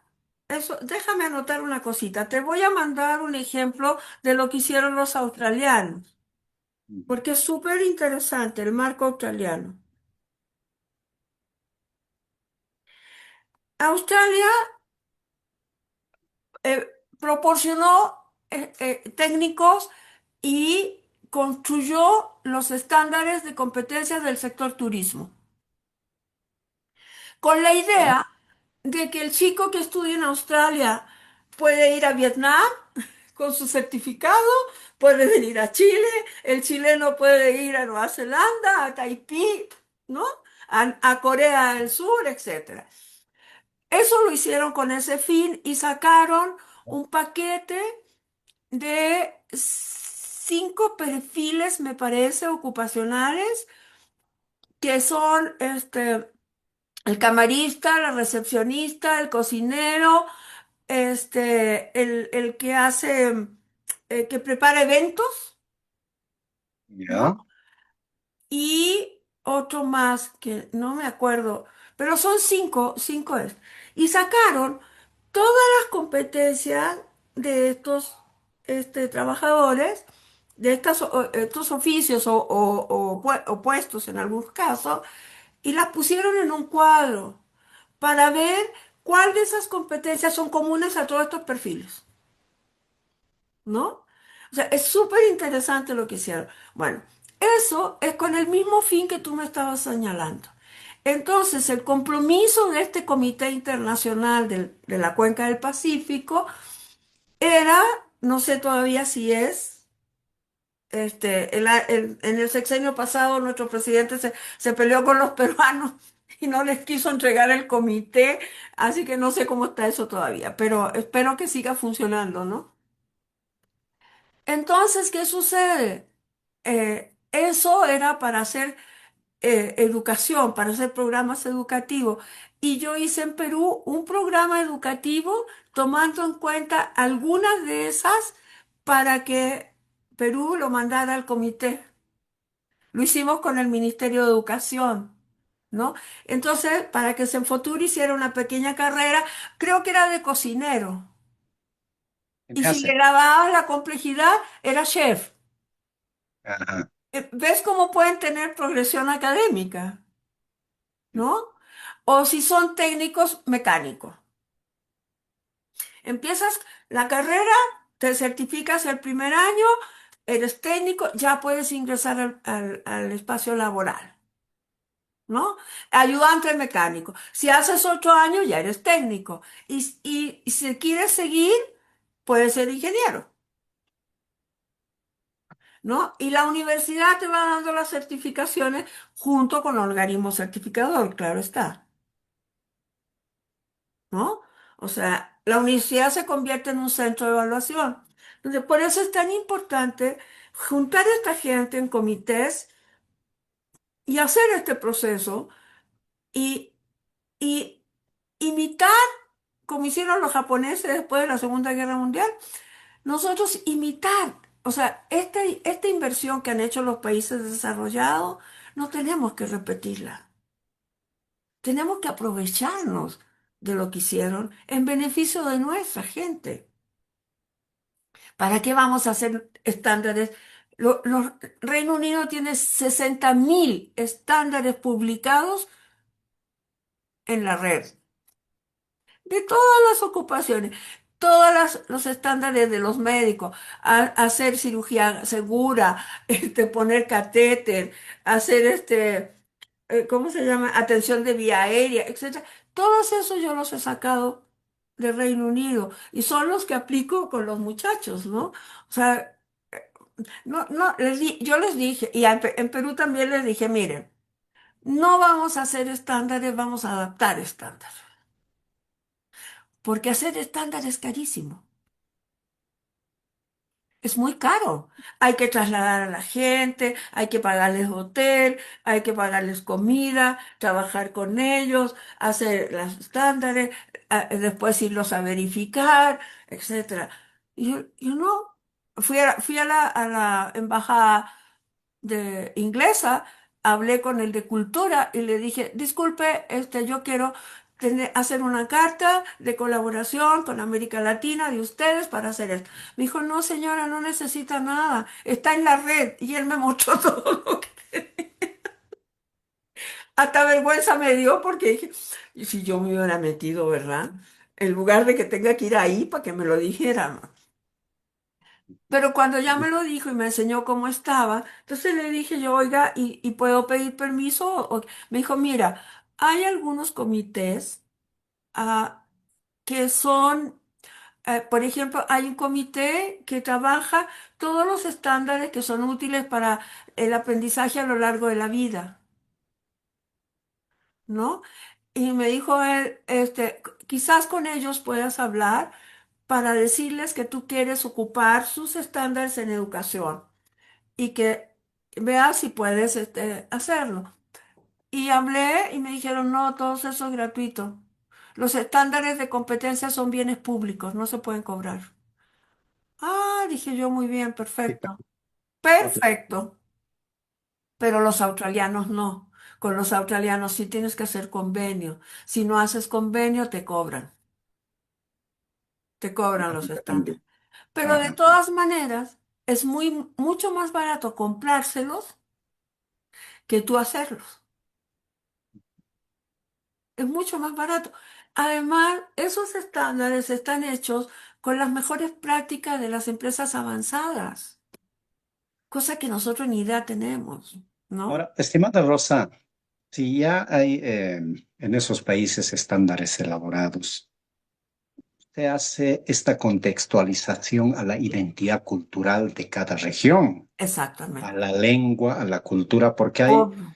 eso, déjame anotar una cosita. Te voy a mandar un ejemplo de lo que hicieron los australianos, porque es súper interesante el marco australiano. Australia eh, proporcionó técnicos y construyó los estándares de competencias del sector turismo, con la ¿Ya? idea de que el chico que estudia en Australia puede ir a Vietnam con su certificado, puede venir a Chile, el chileno puede ir a Nueva Zelanda, a Taipei, ¿no? A Corea del Sur, etcétera. Eso lo hicieron con ese fin y sacaron un paquete de 5 perfiles, me parece, ocupacionales, que son el camarista, la recepcionista, el cocinero, el que hace, que prepara eventos, ¿Ya? ¿no? Y otro más que no me acuerdo, pero son cinco es. Y sacaron todas las competencias de estos trabajadores, de estos oficios o puestos en algunos casos, y las pusieron en un cuadro para ver cuál de esas competencias son comunes a todos estos perfiles. ¿No? O sea, es súper interesante lo que hicieron. Bueno, eso es con el mismo fin que tú me estabas señalando. Entonces, el compromiso de este Comité Internacional de la Cuenca del Pacífico era, no sé todavía si es, En el sexenio pasado nuestro presidente se peleó con los peruanos y no les quiso entregar el comité, así que no sé cómo está eso todavía, pero espero que siga funcionando, ¿no? Entonces, ¿qué sucede? Eso era para hacer educación, para hacer programas educativos. Y yo hice en Perú un programa educativo tomando en cuenta algunas de esas para que Perú lo mandara al comité. Lo hicimos con el Ministerio de Educación, ¿no? Entonces, para que Senfoturi hiciera una pequeña carrera, creo que era de cocinero. ¿Qué Y si le hace? dabas la complejidad, era chef. Ajá. ¿Ves cómo pueden tener progresión académica? ¿No? O si son técnicos mecánicos. Empiezas la carrera, te certificas el primer año, eres técnico, ya puedes ingresar al espacio laboral, ¿no? Ayudante mecánico. Si haces 8 años, ya eres técnico. Y si quieres seguir, puedes ser ingeniero, ¿no? Y la universidad te va dando las certificaciones junto con el organismo certificador, claro está. ¿No? O sea, la universidad se convierte en un centro de evaluación. Entonces, por eso es tan importante juntar a esta gente en comités y hacer este proceso y, y imitar, como hicieron los japoneses después de la Segunda Guerra Mundial, nosotros imitar. O sea, esta inversión que han hecho los países desarrollados, no tenemos que repetirla. Tenemos que aprovecharnos de lo que hicieron en beneficio de nuestra gente. ¿Para qué vamos a hacer estándares? Reino Unido tiene 60.000 estándares publicados en la red, de todas las ocupaciones, los estándares de los médicos, hacer cirugía segura, poner catéter, hacer ¿cómo se llama? Atención de vía aérea, etcétera. Todos esos yo los he sacado del Reino Unido y son los que aplico con los muchachos, ¿no? O sea, no, no, yo les dije, y en Perú también les dije, miren, no vamos a hacer estándares, vamos a adaptar estándares, porque hacer estándar es carísimo. Es muy caro. Hay que trasladar a la gente, hay que pagarles hotel, hay que pagarles comida, trabajar con ellos, hacer los estándares, después irlos a verificar, etcétera. Y yo no. Fui a la embajada de inglesa, hablé con el de cultura y le dije, disculpe, yo quiero hacer una carta de colaboración con América Latina de ustedes para hacer esto. Me dijo, no señora, no necesita nada, está en la red. Y él me mostró todo lo que... Hasta vergüenza me dio porque dije, y si yo me hubiera metido, ¿verdad? En lugar de que tenga que ir ahí para que me lo dijera. Pero cuando ya me lo dijo y me enseñó cómo estaba, entonces le dije yo, oiga, ¿y puedo pedir permiso? Me dijo, mira, hay algunos comités que son, por ejemplo, hay un comité que trabaja todos los estándares que son útiles para el aprendizaje a lo largo de la vida, ¿no? Y me dijo él, quizás con ellos puedas hablar para decirles que tú quieres ocupar sus estándares en educación y que veas si puedes hacerlo. Y hablé y me dijeron, no, todo eso es gratuito. Los estándares de competencia son bienes públicos, no se pueden cobrar. Ah, dije yo, muy bien, Sí, perfecto. ok. Perfecto. Pero los australianos no. Con los australianos sí tienes que hacer convenio. Si no haces convenio, te cobran. Te cobran los estándares. Pero de Ajá. todas maneras, es mucho más barato comprárselos que tú hacerlos. Es mucho más barato. Además, esos estándares están hechos con las mejores prácticas de las empresas avanzadas, cosa que nosotros ni idea tenemos, ¿no? Ahora, estimada Rosa, si ya hay en esos países estándares elaborados, se hace esta contextualización a la identidad cultural de cada región, a Exactamente. la lengua, a la cultura, porque hay Obvio.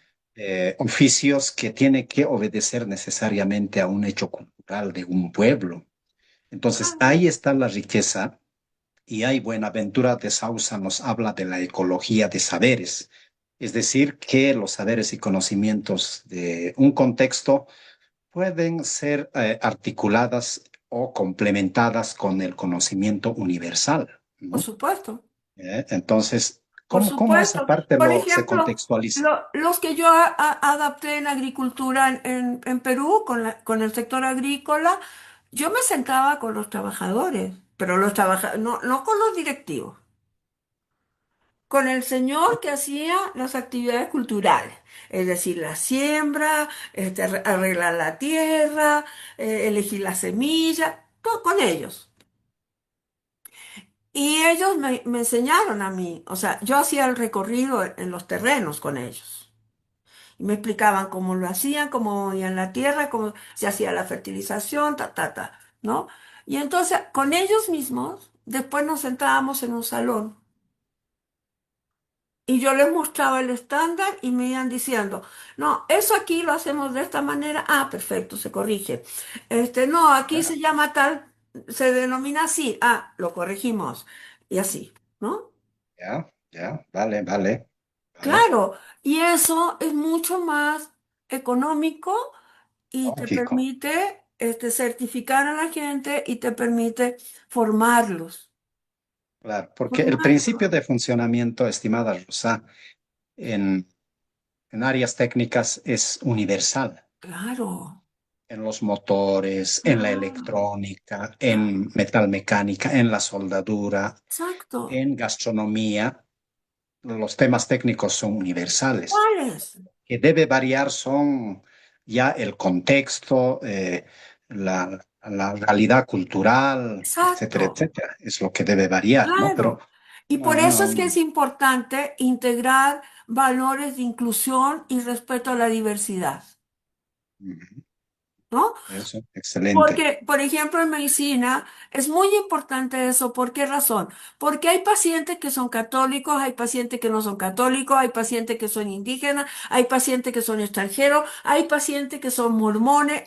oficios que tienen que obedecer necesariamente a un hecho cultural de un pueblo. Entonces, Claro. ahí está la riqueza y ahí Buenaventura de Sousa nos habla de la ecología de saberes, es decir, que los saberes y conocimientos de un contexto pueden ser articuladas o complementadas con el conocimiento universal, Por ¿no? supuesto. Entonces, Por ¿cómo esa supuesto. parte Por se ejemplo, contextualiza? los que yo adapté en agricultura en Perú con el sector agrícola, yo me sentaba con los trabajadores, pero los trabajadores, no con los directivos, con el señor que hacía las actividades culturales, es decir, la siembra, arreglar la tierra, elegir la semilla, todo con ellos. Y ellos me enseñaron a mí, o sea, yo hacía el recorrido en los terrenos con ellos. Y me explicaban cómo lo hacían, cómo movían la tierra, cómo se hacía la fertilización, ¿no? Y entonces, con ellos mismos, después nos sentábamos en un salón y yo les mostraba el estándar y me iban diciendo, no, eso aquí lo hacemos de esta manera, ah, perfecto, se corrige. No, aquí Ah, se llama tal, se denomina así, ah, lo corregimos. Y así, ¿no? ya, ya, vale, vale, vale. Claro, y eso es mucho más económico y te Lógico, permite certificar a la gente y te permite formarlos. claro, porque el Formarlos, principio de funcionamiento, estimada Rosa, en, en áreas técnicas es universal. claro, En los motores, en la claro, electrónica, claro, en metalmecánica, en la soldadura, exacto. en gastronomía, los temas técnicos son universales. ¿Cuáles? Que debe variar son ya el contexto, la realidad cultural, Exacto, etcétera, etcétera. Es lo que debe variar, ¿no? Pero claro. Y una, por eso una, es que una- es importante integrar valores de inclusión y respeto a la diversidad, Ujú, ¿no? eso, excelente. Porque, por ejemplo, en medicina es muy importante eso. ¿Por qué razón? Porque hay pacientes que son católicos, hay pacientes que no son católicos, hay pacientes que son indígenas, hay pacientes que son extranjeros, hay pacientes que son mormones,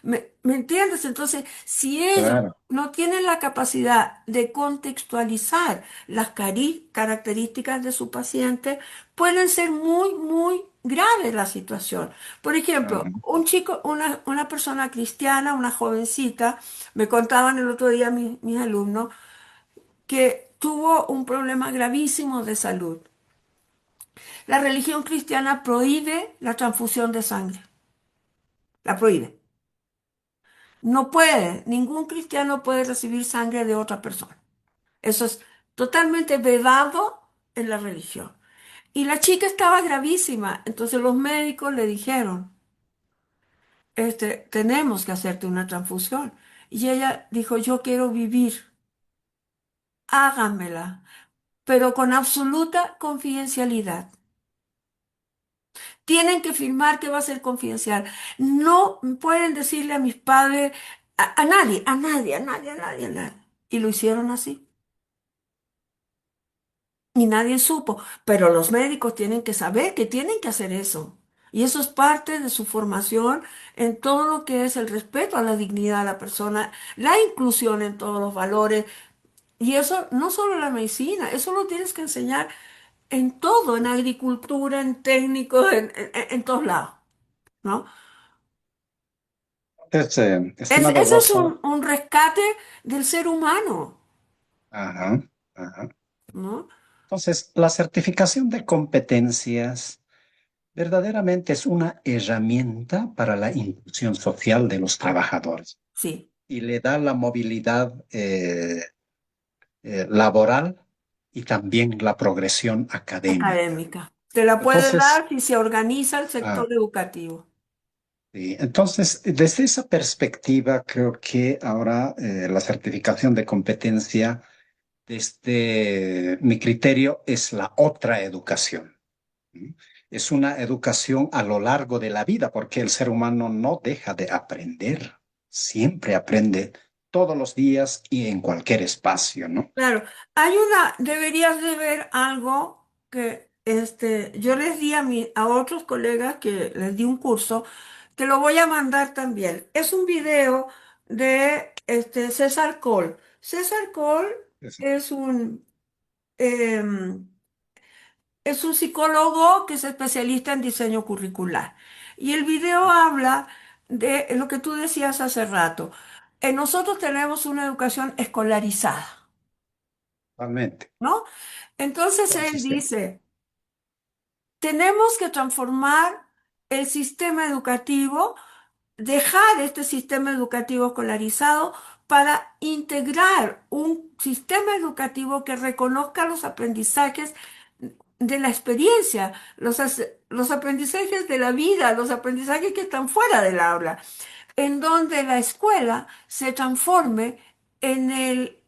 ¿me entiendes? Entonces, si ellos Claro. no tienen la capacidad de contextualizar las características de su paciente, pueden ser muy, muy graves la situación. Por ejemplo, Ajá. un chico, una persona cristiana, una jovencita, me contaban el otro día mis alumnos, que tuvo un problema gravísimo de salud. La religión cristiana prohíbe la transfusión de sangre, la prohíbe. No puede, ningún cristiano puede recibir sangre de otra persona. Eso es totalmente vedado en la religión. Y la chica estaba gravísima, entonces los médicos le dijeron, tenemos que hacerte una transfusión. Y ella dijo, yo quiero vivir, háganmela, pero con absoluta confidencialidad. Tienen que firmar que va a ser confidencial. No pueden decirle a mis padres, a nadie, a nadie, a nadie, a nadie, a nadie. Y lo hicieron así. Y nadie supo. Pero los médicos tienen que saber que tienen que hacer eso. Y eso es parte de su formación en todo lo que es el respeto a la dignidad de la persona, la inclusión en todos los valores. Y eso no solo en la medicina, eso lo tienes que enseñar en todo, en agricultura, en técnicos, en todos lados, ¿no? Entonces, estimada Ese es Rosa, un rescate del ser humano, ajá, ajá. ¿no? Entonces, la certificación de competencias verdaderamente es una herramienta para la inclusión social de los trabajadores Sí, y le da la movilidad laboral y también la progresión académica. académica. Te la puede Entonces, dar si se organiza el ah, sector educativo. sí, entonces, desde esa perspectiva, creo que ahora la certificación de competencia, desde mi criterio, es la otra educación. ¿Sí? Es una educación a lo largo de la vida, porque el ser humano no deja de aprender, siempre aprende todos los días y en cualquier espacio, ¿no? Claro, deberías de ver algo que yo les di a otros colegas que les di un curso, te lo voy a mandar también. Es un video de César Cole. César Cole Eso, es em, es un psicólogo que es especialista en diseño curricular. Y el video habla de lo que tú decías hace rato. Nosotros tenemos una educación escolarizada, totalmente. ¿no? Entonces Todo el él sistema. dice, tenemos que transformar el sistema educativo, dejar este sistema educativo escolarizado para integrar un sistema educativo que reconozca los aprendizajes de la experiencia, los aprendizajes de la vida, los aprendizajes que están fuera del aula, en donde la escuela se transforme en el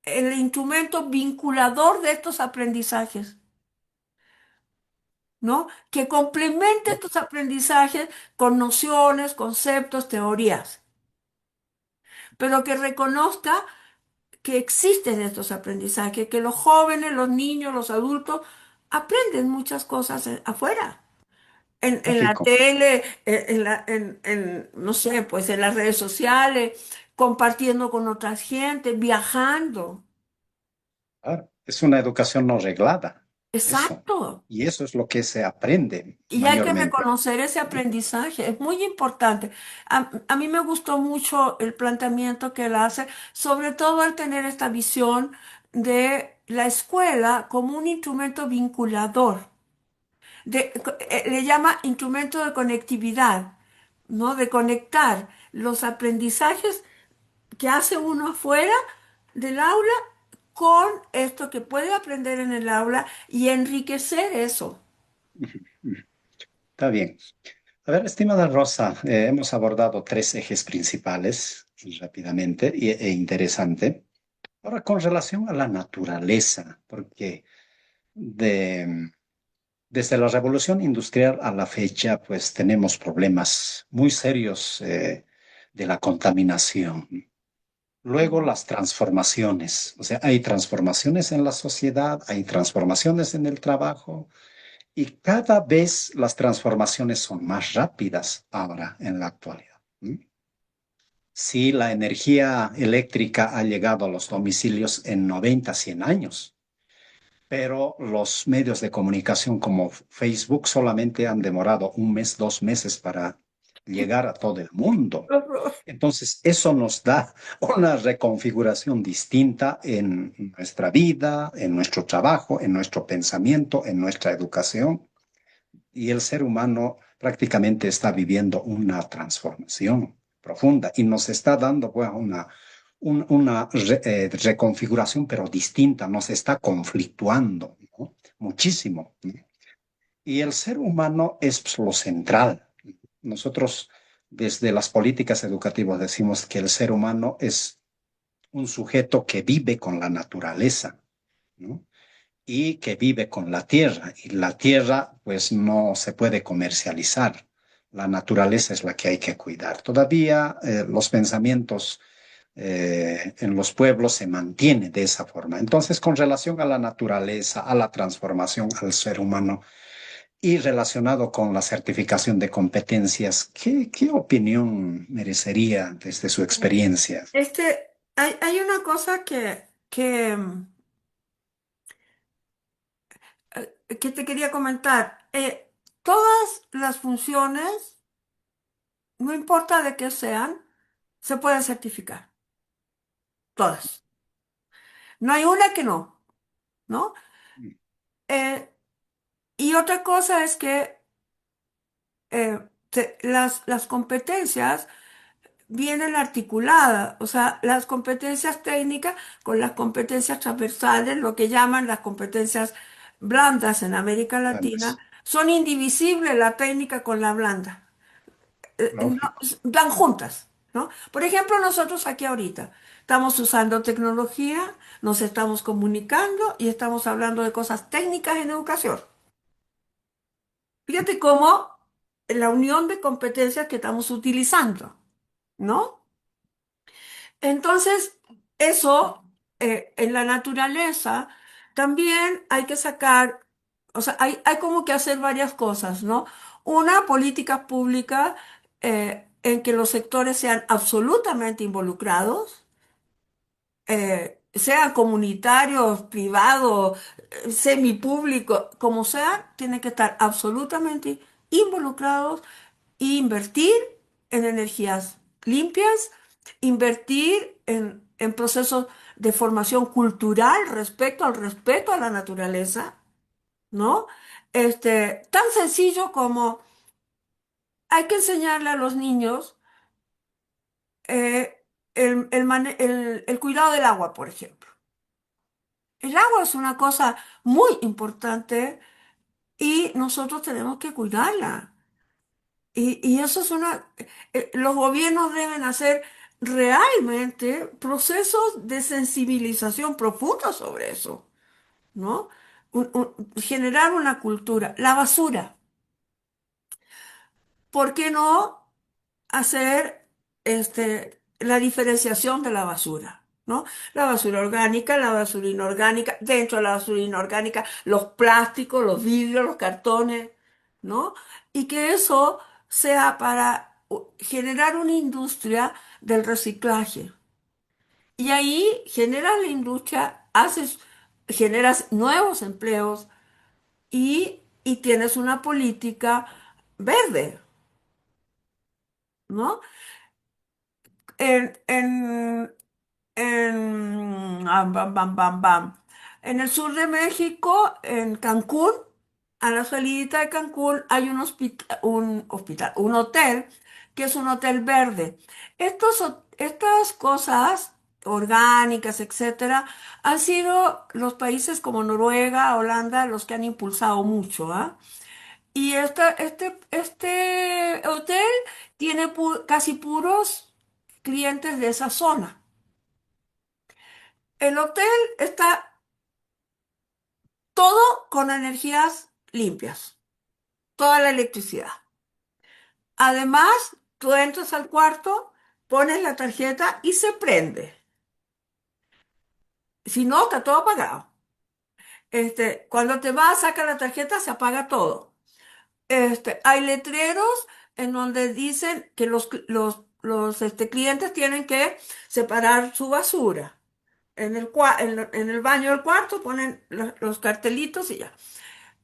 instrumento vinculador de estos aprendizajes. ¿No? Que complemente ¿No? estos aprendizajes con nociones, conceptos, teorías, pero que reconozca que existen estos aprendizajes, que los jóvenes, los niños, los adultos aprenden muchas cosas afuera. En la Lógico. tele, no sé, pues en las redes sociales, compartiendo con otras gente, viajando. Claro, es una educación no reglada, eso. Exacto. Y eso es lo que se aprende Y hay que mayormente. reconocer ese aprendizaje, es muy importante. A mí me gustó mucho el planteamiento que él hace, sobre todo al tener esta visión de la escuela como un instrumento vinculador, le llama instrumento de conectividad, ¿no? De conectar los aprendizajes que hace uno afuera del aula con esto que puede aprender en el aula y enriquecer eso. Ujú, ujú. Está bien. A ver, estimada Rosa, hemos abordado tres ejes principales rápidamente e interesante. Ahora, con relación a la naturaleza, porque desde la revolución industrial a la fecha, pues tenemos problemas muy serios de la contaminación. Luego las transformaciones, o sea, hay transformaciones en la sociedad, hay transformaciones en el trabajo y cada vez las transformaciones son más rápidas ahora en la actualidad. ¿Mm? Sí, la energía eléctrica ha llegado a los domicilios en 90, 100 años, pero los medios de comunicación como Facebook solamente han demorado un mes, 2 meses para llegar a todo el mundo. Entonces, eso nos da una reconfiguración distinta en nuestra vida, en nuestro trabajo, en nuestro pensamiento, en nuestra educación. Y el ser humano prácticamente está viviendo una transformación profunda y nos está dando pues una reconfiguración, pero distinta, nos está conflictuando, ¿no? Muchísimo, ¿no? Y el ser humano es pues, lo central. Nosotros desde las políticas educativas decimos que el ser humano es un sujeto que vive con la naturaleza, ¿no? Y que vive con la tierra. Y la tierra, pues, no se puede comercializar. La naturaleza es la que hay que cuidar. Todavía los pensamientos en los pueblos se mantienen de esa forma. Entonces, con relación a la naturaleza, a la transformación al ser humano y relacionado con la certificación de competencias, ¿qué opinión merecería desde su experiencia? Hay una cosa que te quería comentar. Todas las funciones, no importa de qué sean, se pueden certificar. Todas. No hay una que no, ¿no? Eh, y otra cosa es que las competencias vienen articuladas, o sea, las competencias técnicas con las competencias transversales, lo que llaman las competencias blandas en América Latina, son indivisibles la técnica con la blanda. No, Lógico. van juntas, ¿no? Por ejemplo, nosotros aquí ahorita estamos usando tecnología, nos estamos comunicando y estamos hablando de cosas técnicas en educación. Fíjate cómo la unión de competencias que estamos utilizando, ¿no? Entonces, eso en la naturaleza también hay que sacar, o sea, hay como que hacer varias cosas, ¿no? Una, política pública en que los sectores sean absolutamente involucrados, sean comunitarios, privados, semipúblicos, como sean, tienen que estar absolutamente involucrados e invertir en energías limpias, invertir en procesos de formación cultural respecto al respeto a la naturaleza, ¿no? Tan sencillo como hay que enseñarle a los niños el cuidado del agua, por ejemplo. El agua es una cosa muy importante y nosotros tenemos que cuidarla. Y eso es los gobiernos deben hacer realmente procesos de sensibilización profunda sobre eso, ¿no? Generar una cultura. La basura. ¿Por qué no hacer la diferenciación de la basura? ¿No? La basura orgánica, la basura inorgánica, dentro de la basura inorgánica, los plásticos, los vidrios, los cartones, ¿no? Y que eso sea para generar una industria del reciclaje. Y ahí generas la industria, generas nuevos empleos y tienes una política verde, ¿no? En, bam, bam, bam, bam. En el sur de México, en Cancún, a la salida de Cancún, hay un hotel, que es un hotel verde. Estas cosas orgánicas, etcétera, han sido los países como Noruega, Holanda, los que han impulsado mucho, ¿ah? Y este hotel tiene casi puros clientes de esa zona. El hotel está todo con energías limpias, toda la electricidad. Además, tú entras al cuarto, pones la tarjeta y se prende. Si no, está todo apagado. Cuando te vas, saca la tarjeta, se apaga todo. Hay letreros en donde dicen que los clientes tienen que separar su basura. En el baño del cuarto ponen los cartelitos y ya.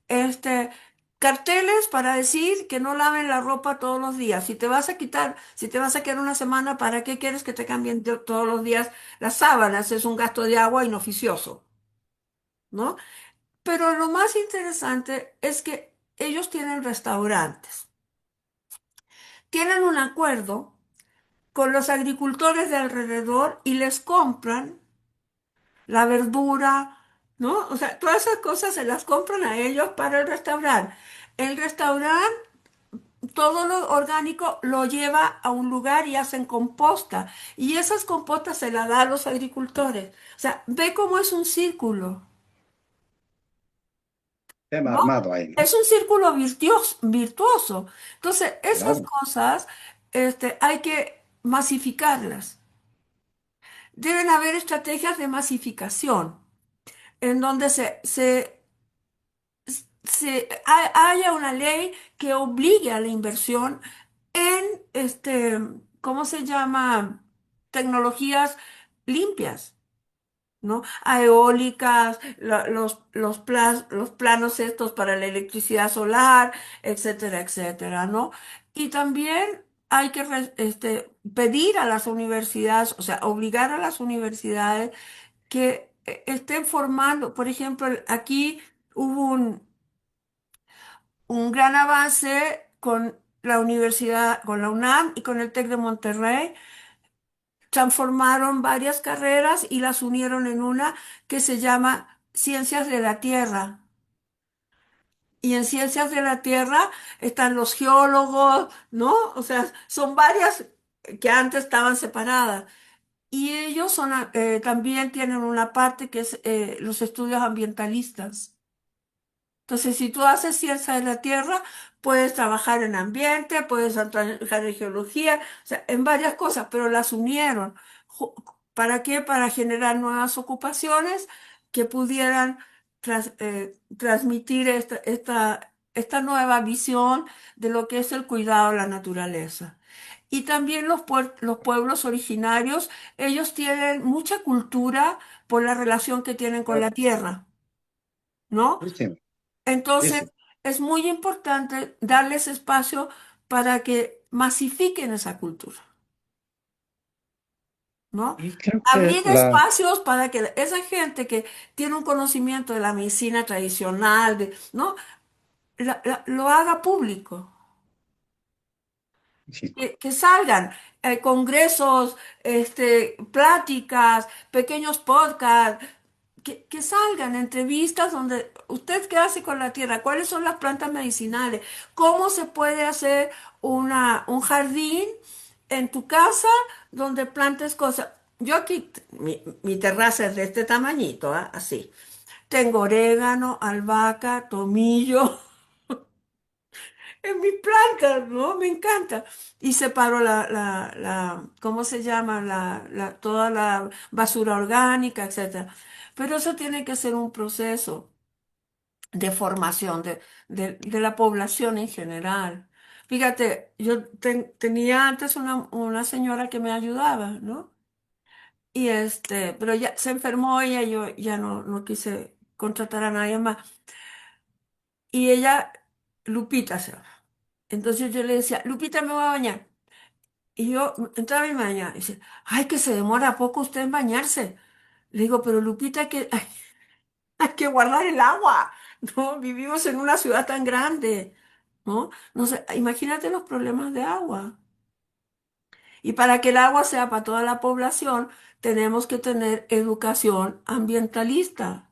este, Carteles para decir que no laven la ropa todos los días. Si te vas a quedar una semana, ¿para qué quieres que te cambien todos los días las sábanas? Es un gasto de agua inoficioso, ¿no? Pero lo más interesante es que ellos tienen restaurantes. Tienen un acuerdo con los agricultores de alrededor y les compran la verdura, ¿no? O sea, todas esas cosas se las compran a ellos para el restaurante. El restaurante todo lo orgánico lo lleva a un lugar y hacen composta. Y esas compostas se las da a los agricultores. O sea, ve cómo es un círculo, Tema ¿no? armado ahí, ¿no? Es un círculo virtuoso. Entonces, esas Claro. cosas, hay que masificarlas. Deben haber estrategias de masificación en donde haya una ley que obligue a la inversión en, ¿cómo se llama? Tecnologías limpias, ¿no? A eólicas, los planos estos para la electricidad solar, etcétera, etcétera, ¿no? Y también hay que pedir a las universidades, o sea, obligar a las universidades que estén formando. Por ejemplo, aquí hubo un gran avance con la universidad, con la UNAM y con el TEC de Monterrey. Transformaron varias carreras y las unieron en una que se llama Ciencias de la Tierra. Y en Ciencias de la Tierra están los geólogos, ¿no? O sea, son varias que antes estaban separadas. Y ellos también tienen una parte que es los estudios ambientalistas. Entonces, si tú haces ciencia de la tierra, puedes trabajar en ambiente, puedes trabajar en geología, o sea, en varias cosas, pero las unieron Ju- ¿Para qué? Para generar nuevas ocupaciones que pudieran transmitir esta nueva visión de lo que es el cuidado de la naturaleza. Y también los pueblos originarios, ellos tienen mucha cultura por la relación que tienen con Claro. la tierra, ¿no? Sí, sí, sí, Entonces, sí. es muy importante darles espacio para que masifiquen esa cultura, ¿no? Y creo que Abrir espacios para que esa gente que tiene un conocimiento de la medicina tradicional, ¿no? Lo haga público. sí, Que salgan congresos, pláticas, pequeños podcasts, que salgan entrevistas donde usted qué hace con la tierra, cuáles son las plantas medicinales, cómo se puede hacer un jardín en tu casa donde plantes cosas. Yo aquí, mi terraza es de este tamañito, ¿ah? Así. Tengo orégano, albahaca, tomillo. En mis plantas, ¿no? Me encanta. Y separo ¿cómo se llama? Toda la basura orgánica, etcétera. Pero eso tiene que ser un proceso de formación de la población en general. Fíjate, yo tenía antes una señora que me ayudaba, ¿no? Y pero ya se enfermó ella, yo ya no quise contratar a nadie más. Y ella, Lupita se llama. Entonces yo le decía, Lupita, me voy a bañar. Y yo entraba y me bañaba. Y dice, ay, que se demora poco usted en bañarse. Le digo, pero Lupita, hay que guardar el agua. No, vivimos en una ciudad tan grande. ¿No? No sé, imagínate los problemas de agua. Y para que el agua sea para toda la población, tenemos que tener educación ambientalista.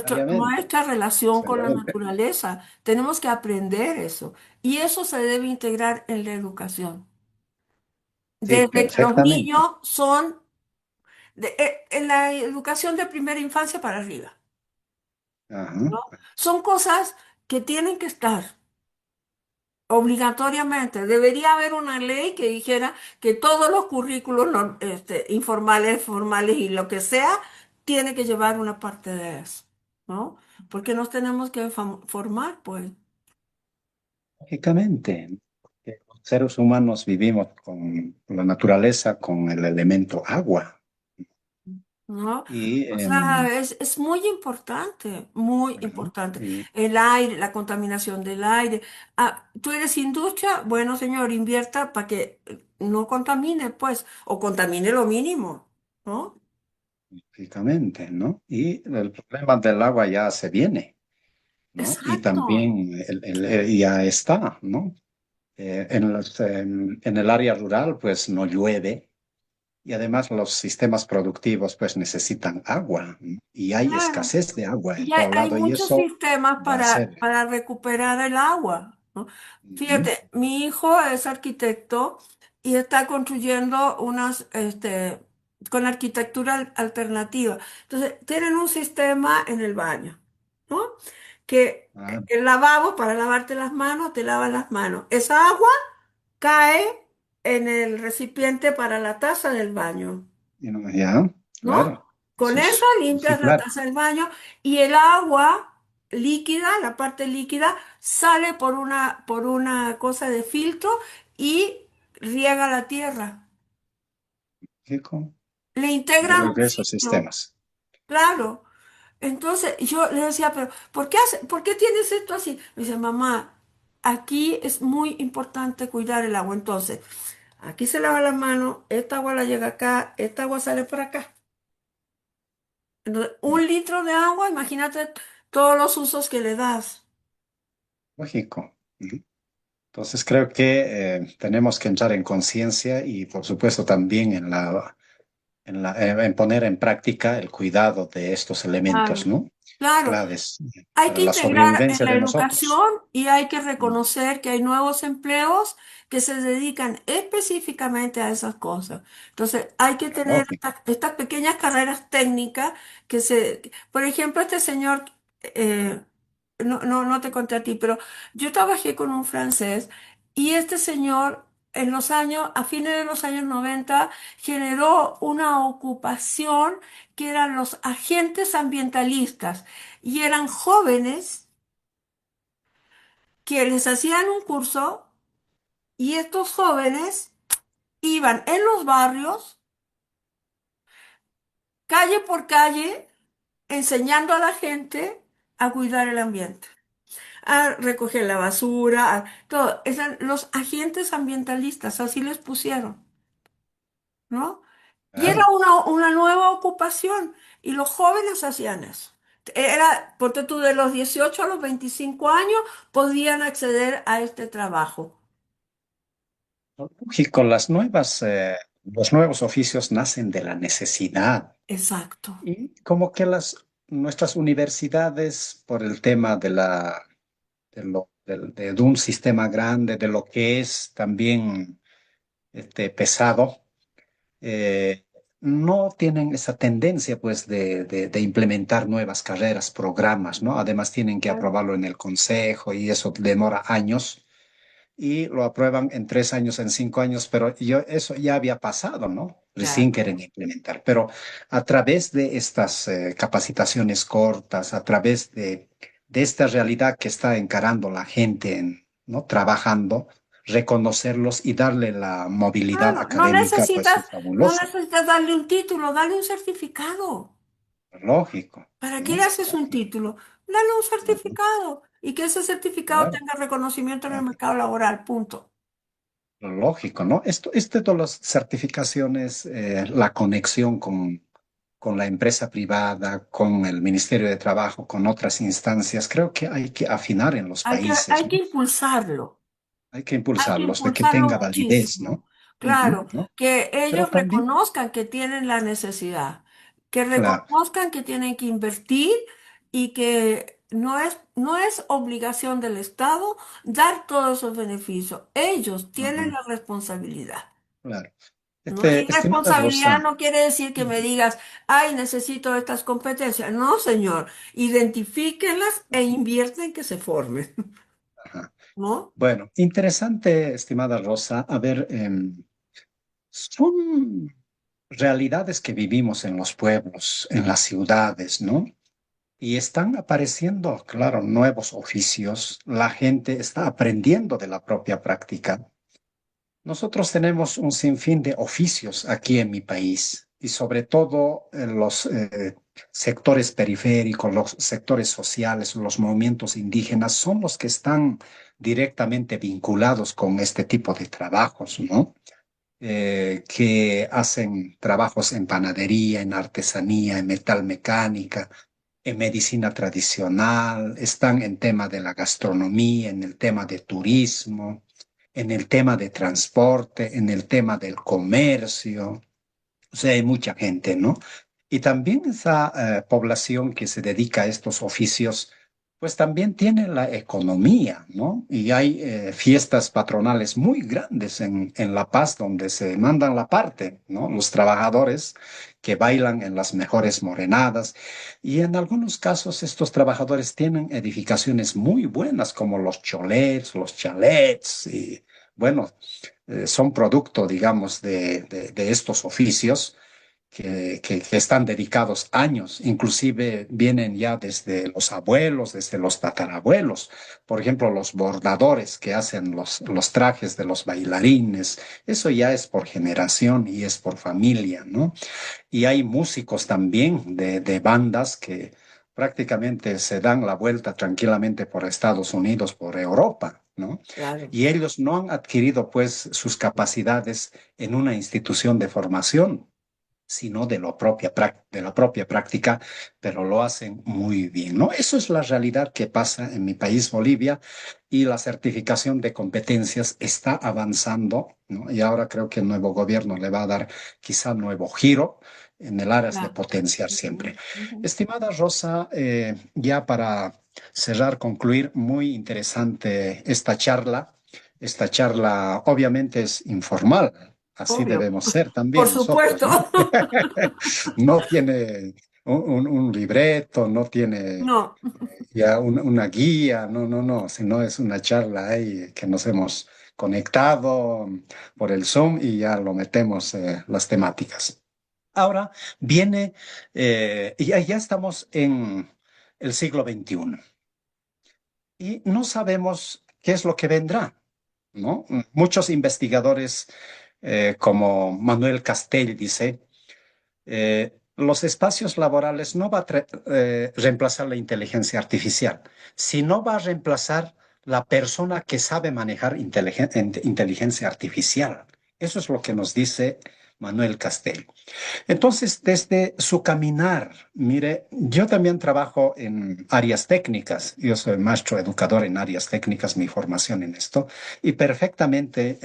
obviamente, Nuestra relación con la obviamente. naturaleza. Tenemos que aprender eso. Y eso se debe integrar en la educación. Sí, Desde que los perfectamente. niños son en la educación de primera infancia para arriba, Ajá. ¿no? Son cosas que tienen que estar obligatoriamente. Debería haber una ley que dijera que todos los currículos informales, formales y lo que sea, tiene que llevar una parte de eso, ¿no? Porque nos tenemos que formar, pues. Lógicamente, que los seres humanos vivimos con la naturaleza, con el elemento agua. ¿No? Y, O sea, es muy importante, muy bueno, importante. y El aire, la contaminación del aire. Ah, tú eres industria, bueno, señor, invierta para que no contamine, pues, o contamine lo mínimo, ¿no? lógicamente, ¿no? Y el problema del agua ya se viene, ¿no? Y Exacto. también ya está, ¿no? En el área rural, pues no llueve. Y además los sistemas productivos pues necesitan agua, ¿no? Y hay Claro. escasez de agua en Y todo hay lado y muchos eso sistemas va a ser. para recuperar el agua, ¿no? Ujú. Fíjate, mi hijo es arquitecto y está construyendo con arquitectura alternativa. Entonces, tienen un sistema en el baño, ¿no? Que Ah, el lavabo para lavarte las manos, te lavas las manos. Esa agua cae en el recipiente para la taza del baño. ya, ¿No? claro. Con Eso eso es limpias la reciclar. taza del baño y el agua líquida, la parte líquida, sale por una cosa de filtro y riega la tierra. Lógico. Le Yo integran creo un que esos ciclo, sistemas. claro. Entonces yo le decía, pero por qué tienes esto así? Me dice, mamá, aquí es muy importante cuidar el agua. Entonces, aquí se lava las manos, esta agua la llega acá, esta agua sale por acá. Entonces, un litro de agua, imagínate todos los usos que le das. Lógico. Ujú. Entonces creo que tenemos que entrar en conciencia y por supuesto también en poner en práctica el cuidado de estos elementos, Claro, ¿no? claro. Claves Hay para que la integrar en sobrevivencia la de nosotros. educación y hay que Mm. reconocer que hay nuevos empleos que se dedican específicamente a esas cosas. Entonces, hay que tener Lógico. estas pequeñas carreras técnicas por ejemplo, este señor, eh, no te conté a ti, pero yo trabajé con un francés y este señor en los años, a fines de los años 90, generó una ocupación que eran los agentes ambientalistas y eran jóvenes que les hacían un curso y estos jóvenes iban en los barrios, calle por calle, enseñando a la gente a cuidar el ambiente, a recoger la basura, todo. Eran los agentes ambientalistas, así les pusieron, ¿no? Y era Claro. una nueva ocupación y los jóvenes hacían eso. Era, porque tú de los 18 a los 25 años podían acceder a este trabajo. Lógico, los nuevos oficios nacen de la necesidad Exacto. y como que nuestras universidades, por el tema de un sistema grande, de lo que es también pesado, eh, no tienen esa tendencia pues de implementar nuevas carreras, programas, ¿no? Además tienen que aprobarlo en el consejo y eso demora años y lo aprueban en 3 años, en 5 años, pero eso ya había pasado, ¿no? Recién Claro. quieren implementar. Pero a través de estas capacitaciones cortas, a través de esta realidad que está encarando la gente, ¿no? Trabajando, reconocerlos y darle la movilidad Claro, no académica, pues necesitas, es no fabuloso, necesitas darle un título, dale un certificado. lógico, ¿Para qué le ¿no? haces un título? Dale un Ujú. certificado y que ese certificado Claro. tenga reconocimiento en el Claro. mercado laboral, punto. Lógico, ¿no? Todas las certificaciones, la conexión con la empresa privada, con el Ministerio de Trabajo, con otras instancias, creo que hay que afinar en los países, Hay que ¿no? impulsarlo. Hay que Hay que impulsarlos, de que impulsarlo tenga validez, muchísimo. ¿no? Claro, Ujú, ¿no? que Pero ellos también, reconozcan que tienen la necesidad, que claro, reconozcan que tienen que invertir y que no es obligación del Estado dar todos esos beneficios. Ellos tienen ujú, la responsabilidad, claro. ¿no? Y Estimada responsabilidad Rosa, no quiere decir que me digas, ay, necesito estas competencias. No, señor, identifíquenlas e invierten en que se formen, ajá. ¿no? Bueno, interesante, estimada Rosa. A ver, son realidades que vivimos en los pueblos, en las ciudades, ¿no? Y están apareciendo, claro, nuevos oficios. La gente está aprendiendo de la propia práctica. Nosotros tenemos un sinfín de oficios aquí en mi país y sobre todo en los sectores periféricos, los sectores sociales, los movimientos indígenas son los que están directamente vinculados con este tipo de trabajos, ¿no? Que hacen trabajos en panadería, en artesanía, en metalmecánica, en medicina tradicional, están en tema de la gastronomía, en el tema de turismo, en el tema de transporte, en el tema del comercio. O sea, hay mucha gente, ¿no? Y también esa población que se dedica a estos oficios, pues también tiene la economía, ¿no? Y hay fiestas patronales muy grandes en La Paz donde se mandan la parte, ¿no? Los trabajadores que bailan en las mejores morenadas. Y en algunos casos estos trabajadores tienen edificaciones muy buenas como los cholets, los chalets y bueno, son producto, digamos, de estos oficios que están dedicados años, inclusive vienen ya desde los abuelos, desde los tatarabuelos. Por ejemplo, los bordadores que hacen los trajes de los bailarines, eso ya es por generación y es por familia, ¿no? Y hay músicos también de bandas que prácticamente se dan la vuelta tranquilamente por Estados Unidos, por Europa, ¿no? Claro. Y ellos no han adquirido pues sus capacidades en una institución de formación, sino de la propia práctica, pero lo hacen muy bien, ¿no? Eso es la realidad que pasa en mi país, Bolivia, y la certificación de competencias está avanzando, ¿no? Y ahora creo que el nuevo gobierno le va a dar quizá nuevo giro en el área de Claro. potenciar Ujú, siempre. ujú. Estimada Rosa, ya para cerrar, concluir, muy interesante esta charla. Esta charla obviamente es informal, así Obvio. debemos ser Por también nosotros, supuesto. ¿no? No tiene un libreto, no tiene No. ya una guía, no, no, no, sino es una charla ahí que nos hemos conectado por el Zoom y ya lo metemos las temáticas. Ahora viene, ya estamos en el siglo XXI y no sabemos qué es lo que vendrá, ¿no? Muchos investigadores, como Manuel Castell dice, los espacios laborales no va a reemplazar la inteligencia artificial, sino va a reemplazar la persona que sabe manejar inteligencia artificial. Eso es lo que nos dice Manuel Castell. Entonces, desde su caminar, mire, yo también trabajo en áreas técnicas. Yo soy maestro educador en áreas técnicas, mi formación en esto, y perfectamente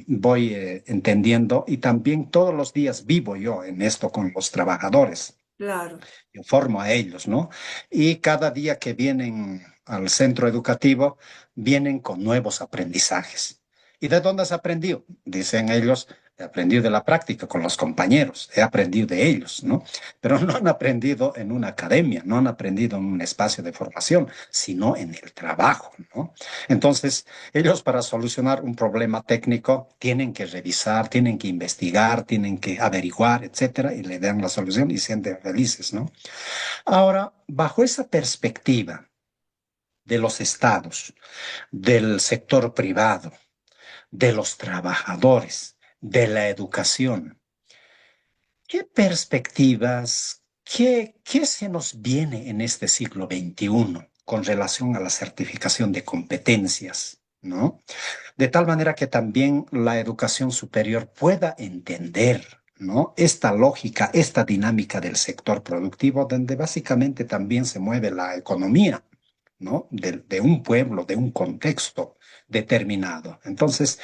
voy entendiendo y también todos los días vivo yo en esto con los trabajadores. Claro. Yo formo a ellos, ¿no? Y cada día que vienen al centro educativo, vienen con nuevos aprendizajes. ¿Y de dónde has aprendido? Dicen ellos, he aprendido de la práctica con los compañeros, he aprendido de ellos, ¿no? Pero no han aprendido en una academia, no han aprendido en un espacio de formación, sino en el trabajo, ¿no? Entonces, ellos para solucionar un problema técnico tienen que revisar, tienen que investigar, tienen que averiguar, etcétera, y le dan la solución y se sienten felices, ¿no? Ahora, bajo esa perspectiva de los estados, del sector privado, de los trabajadores, de la educación, ¿qué perspectivas, qué se nos viene en este siglo XXI con relación a la certificación de competencias, ¿no? De tal manera que también la educación superior pueda entender, ¿no? Esta lógica, esta dinámica del sector productivo, donde básicamente también se mueve la economía, ¿no? De un pueblo, de un contexto determinado. Entonces,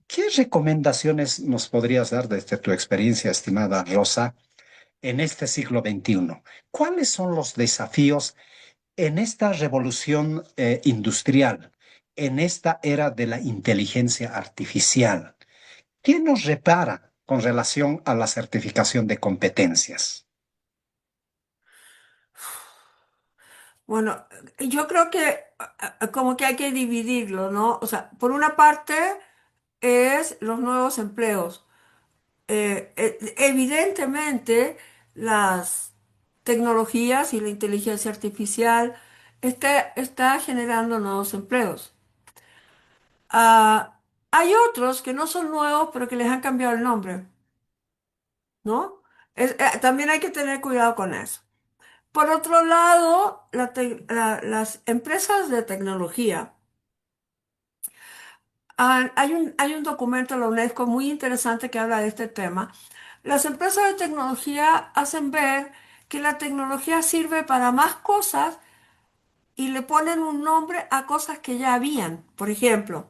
¿qué recomendaciones nos podrías dar desde tu experiencia, estimada Rosa, en este siglo XXI? ¿Cuáles son los desafíos en esta revolución industrial, en esta era de la inteligencia artificial? ¿Qué nos repara con relación a la certificación de competencias? Bueno, yo creo que como que hay que dividirlo, ¿no? O sea, por una parte es los nuevos empleos. Evidentemente, las tecnologías y la inteligencia artificial está generando nuevos empleos. Ah, hay otros que no son nuevos, pero que les han cambiado el nombre, ¿no? También hay que tener cuidado con eso. Por otro lado, las empresas de tecnología, hay un documento de la UNESCO muy interesante que habla de este tema. Las empresas de tecnología hacen ver que la tecnología sirve para más cosas y le ponen un nombre a cosas que ya habían. Por ejemplo,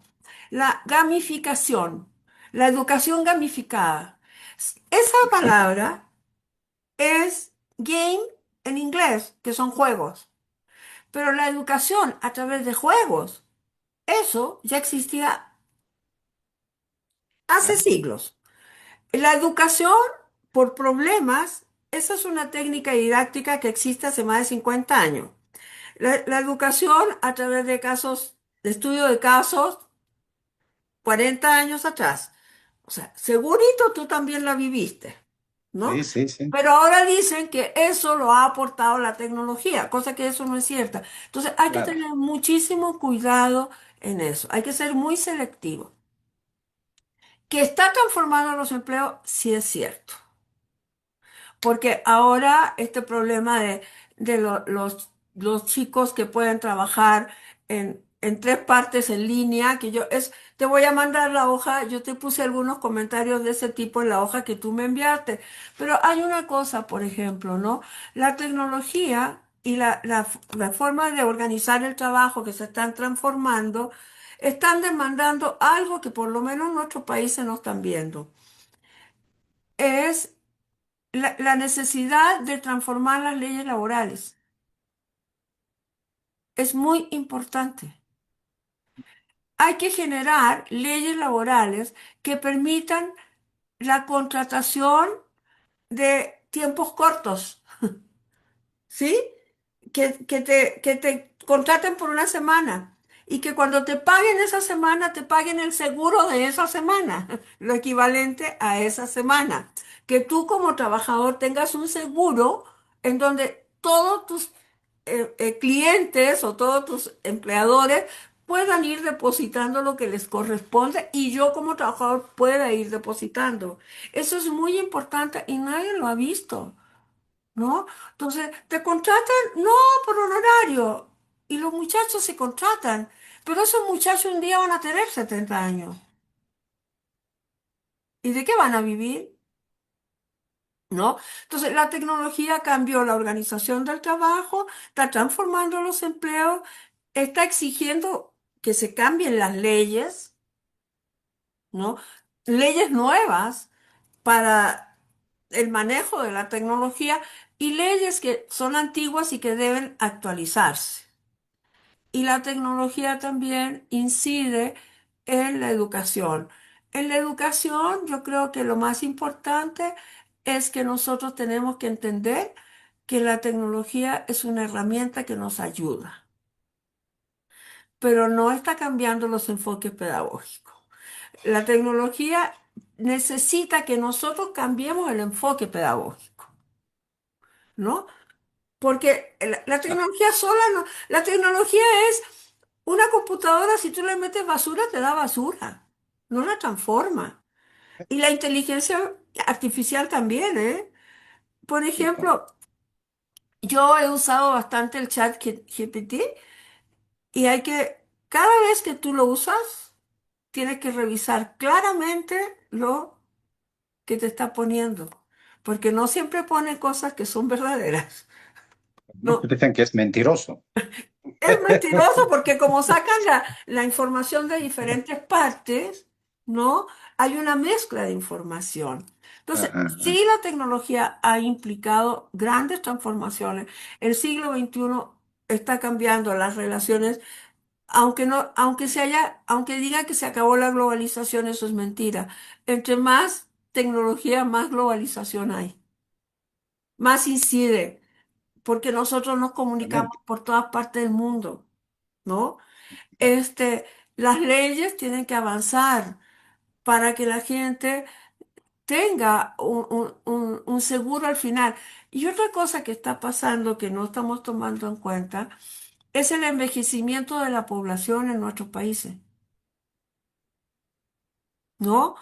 la gamificación, la educación gamificada. Esa palabra es game en inglés, que son juegos. Pero la educación a través de juegos, eso ya existía hace Claro. siglos. La educación por problemas, esa es una técnica didáctica que existe hace más de 50 años. La educación a través de casos, de estudio de casos, 40 años atrás. O sea, segurito tú también la viviste, ¿no? Sí, sí, sí, Pero ahora dicen que eso lo ha aportado la tecnología, cosa que eso no es cierta. Entonces hay que claro. tener muchísimo cuidado en eso. Hay que ser muy selectivo. Que está transformando los empleos, sí es cierto. Porque ahora este problema de los chicos que pueden trabajar en tres partes en línea, te voy a mandar la hoja, yo te puse algunos comentarios de ese tipo en la hoja que tú me enviaste, pero hay una cosa, por ejemplo, ¿no? La tecnología y la forma de organizar el trabajo que se están transformando, están demandando algo que por lo menos en nuestros países no están viendo. Es la necesidad de transformar las leyes laborales es muy importante. Hay que generar leyes laborales que permitan la contratación de tiempos cortos, ¿sí? Que te contraten por una semana. y que cuando te paguen esa semana, te paguen el seguro de esa semana, lo equivalente a esa semana. Que tú como trabajador tengas un seguro en donde todos tus clientes o todos tus empleadores puedan ir depositando lo que les corresponde y yo como trabajador pueda ir depositando. Eso es muy importante y nadie lo ha visto, ¿no? Entonces, te contratan, no por honorario, y los muchachos se contratan, pero esos muchachos un día van a tener 70 años. ¿Y de qué van a vivir? ¿No? Entonces, la tecnología cambió la organización del trabajo, está transformando los empleos, está exigiendo que se cambien las leyes, ¿no? Leyes nuevas para el manejo de la tecnología y leyes que son antiguas y que deben actualizarse. Y la tecnología también incide en la educación. En la educación, yo creo que lo más importante es que nosotros tenemos que entender que la tecnología es una herramienta que nos ayuda, pero no está cambiando los enfoques pedagógicos. La tecnología necesita que nosotros cambiemos el enfoque pedagógico, ¿no? Porque la Ah, tecnología sola no, la tecnología es una computadora, si tú le metes basura, te da basura, no la transforma. Y la inteligencia artificial también, ¿eh? Por hijo, ejemplo, yo he usado bastante el chat GPT y cada vez que tú lo usas, tienes que revisar claramente lo que te está poniendo, porque no siempre pone cosas que son verdaderas. muchos No, dicen que es mentiroso. es mentiroso porque como sacan la información de diferentes partes, ¿no? Hay una mezcla de información. Entonces, Ajá, ajá. sí, la tecnología ha implicado grandes transformaciones. El siglo XXI está cambiando las relaciones, aunque no, aunque digan que se acabó la globalización, eso es mentira. Entre más tecnología, más globalización hay, más incide, porque nosotros nos comunicamos Exactamente. por todas partes del mundo, ¿no? Este, las leyes tienen que avanzar para que la gente tenga un seguro al final. Y otra cosa que está pasando que no estamos tomando en cuenta es el envejecimiento de la población en nuestros países, ¿no?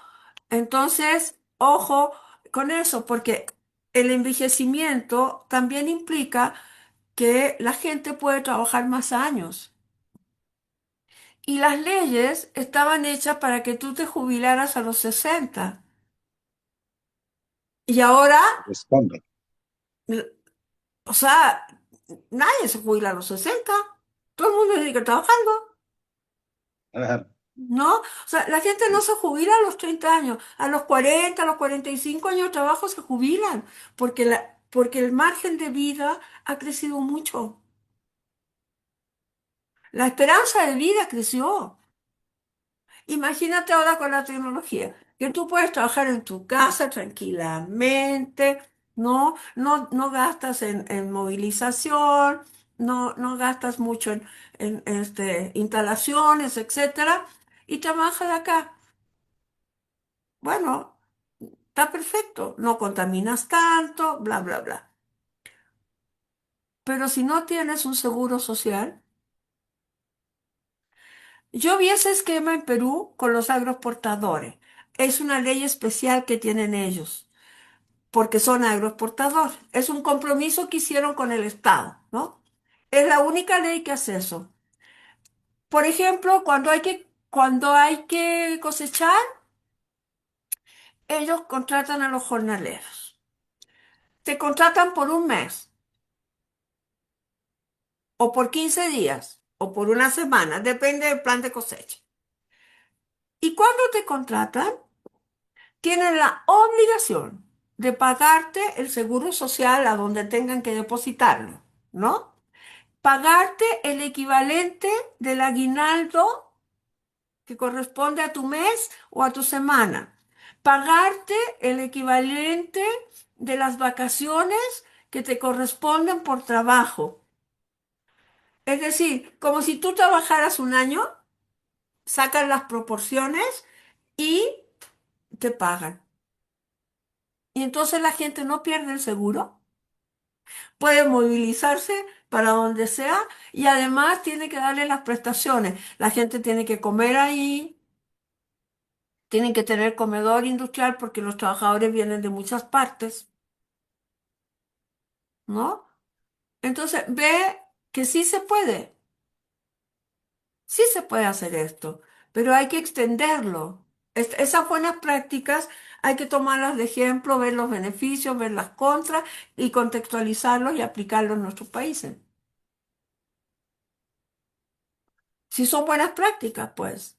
Entonces, ojo con eso, porque el envejecimiento también implica que la gente puede trabajar más años. Y las leyes estaban hechas para que tú te jubilaras a los 60. Y ahora, Responde. l- o sea, nadie se jubila a los 60. Todo el mundo tiene que trabajando, Ah, ¿no? O sea, la gente no se jubila a los 30 años. A los 40, a los 45 años de trabajo se jubilan, porque el margen de vida ha crecido mucho. La esperanza de vida creció. Imagínate ahora con la tecnología, que tú puedes trabajar en tu casa tranquilamente, no gastas en movilización, no gastas mucho en instalaciones, etcétera, y trabajas de acá. Bueno, está perfecto, no contaminas tanto, bla, bla, bla. Pero si no tienes un seguro social, yo vi ese esquema en Perú con los agroexportadores. Es una ley especial que tienen ellos, porque son agroexportadores. Es un compromiso que hicieron con el Estado, ¿no? Es la única ley que hace eso. Por ejemplo, cuando hay que cosechar, ellos contratan a los jornaleros. Te contratan por un mes, o por 15 días, o por una semana, depende del plan de cosecha. Y cuando te contratan, tienen la obligación de pagarte el seguro social a donde tengan que depositarlo, ¿no? Pagarte el equivalente del aguinaldo que corresponde a tu mes o a tu semana. Pagarte el equivalente de las vacaciones que te corresponden por trabajo. Es decir, como si tú trabajaras un año, sacan las proporciones y te pagan. Y entonces la gente no pierde el seguro, puede movilizarse para donde sea y además tiene que darle las prestaciones. La gente tiene que comer ahí, tienen que tener comedor industrial porque los trabajadores vienen de muchas partes, ¿no? Entonces ve que sí se puede hacer esto, pero hay que extenderlo. Esas buenas prácticas hay que tomarlas de ejemplo, ver los beneficios, ver las contras y contextualizarlos y aplicarlos en nuestros países. Si son buenas prácticas, pues.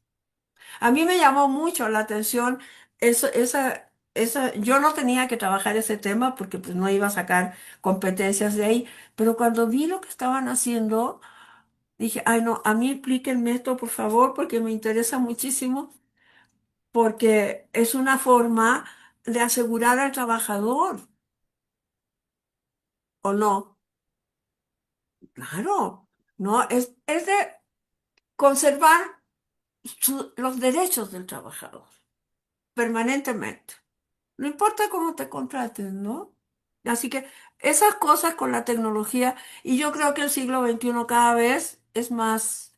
A mí me llamó mucho la atención yo no tenía que trabajar ese tema porque pues no iba a sacar competencias de ahí, pero cuando vi lo que estaban haciendo, dije, ay no, a mí explíquenme esto por favor porque me interesa muchísimo, porque es una forma de asegurar al trabajador, ¿o no? Claro, no, es de conservar los derechos del trabajador permanentemente. No importa cómo te contraten, ¿no? Así que esas cosas con la tecnología, y yo creo que el siglo XXI cada vez es más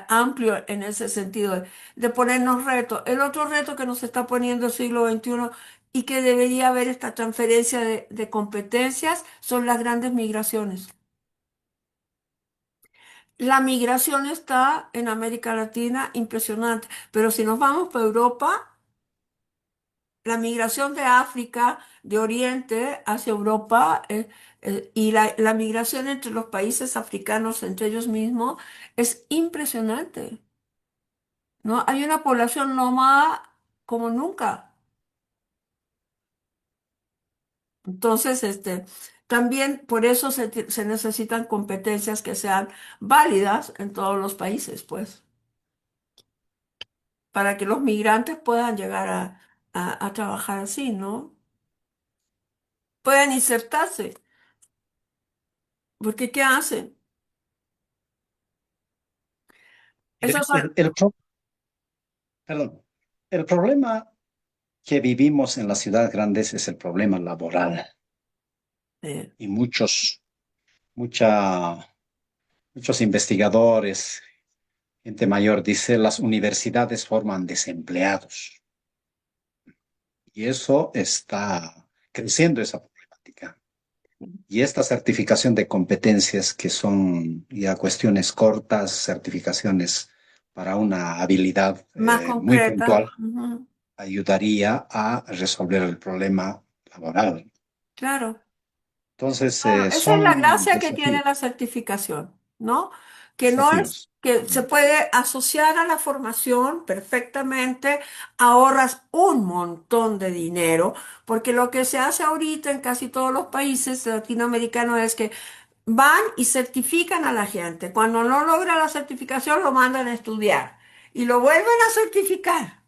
amplio en ese sentido, de ponernos retos. El otro reto que nos está poniendo el siglo XXI y que debería haber esta transferencia de competencias son las grandes migraciones. La migración está en América Latina impresionante, pero si nos vamos para Europa, la migración de África, de Oriente hacia Europa, y la migración entre los países africanos, entre ellos mismos, es impresionante, ¿no? Hay una población nómada como nunca. Entonces, también por eso se necesitan competencias que sean válidas en todos los países, pues, para que los migrantes puedan llegar a trabajar así, ¿no? Puedan insertarse, porque ¿qué hacen? El, Esos son... el- el pro- perdón, el problema que vivimos en las ciudades grandes es el problema laboral eh, y mucha, muchos investigadores, gente mayor, dice las universidades forman desempleados y eso está creciendo esa problemática. Y esta certificación de competencias que son ya cuestiones cortas, certificaciones para una habilidad Más muy concreta. puntual, Ujú. ayudaría a resolver el problema laboral. Claro. Entonces, Bueno, esa es la son gracia que tiene desafíos, la certificación, ¿no? Que no es desafíos. que se puede asociar a la formación perfectamente, ahorras un montón de dinero, porque lo que se hace ahorita en casi todos los países latinoamericanos es que van y certifican a la gente. Cuando no logra la certificación, lo mandan a estudiar y lo vuelven a certificar.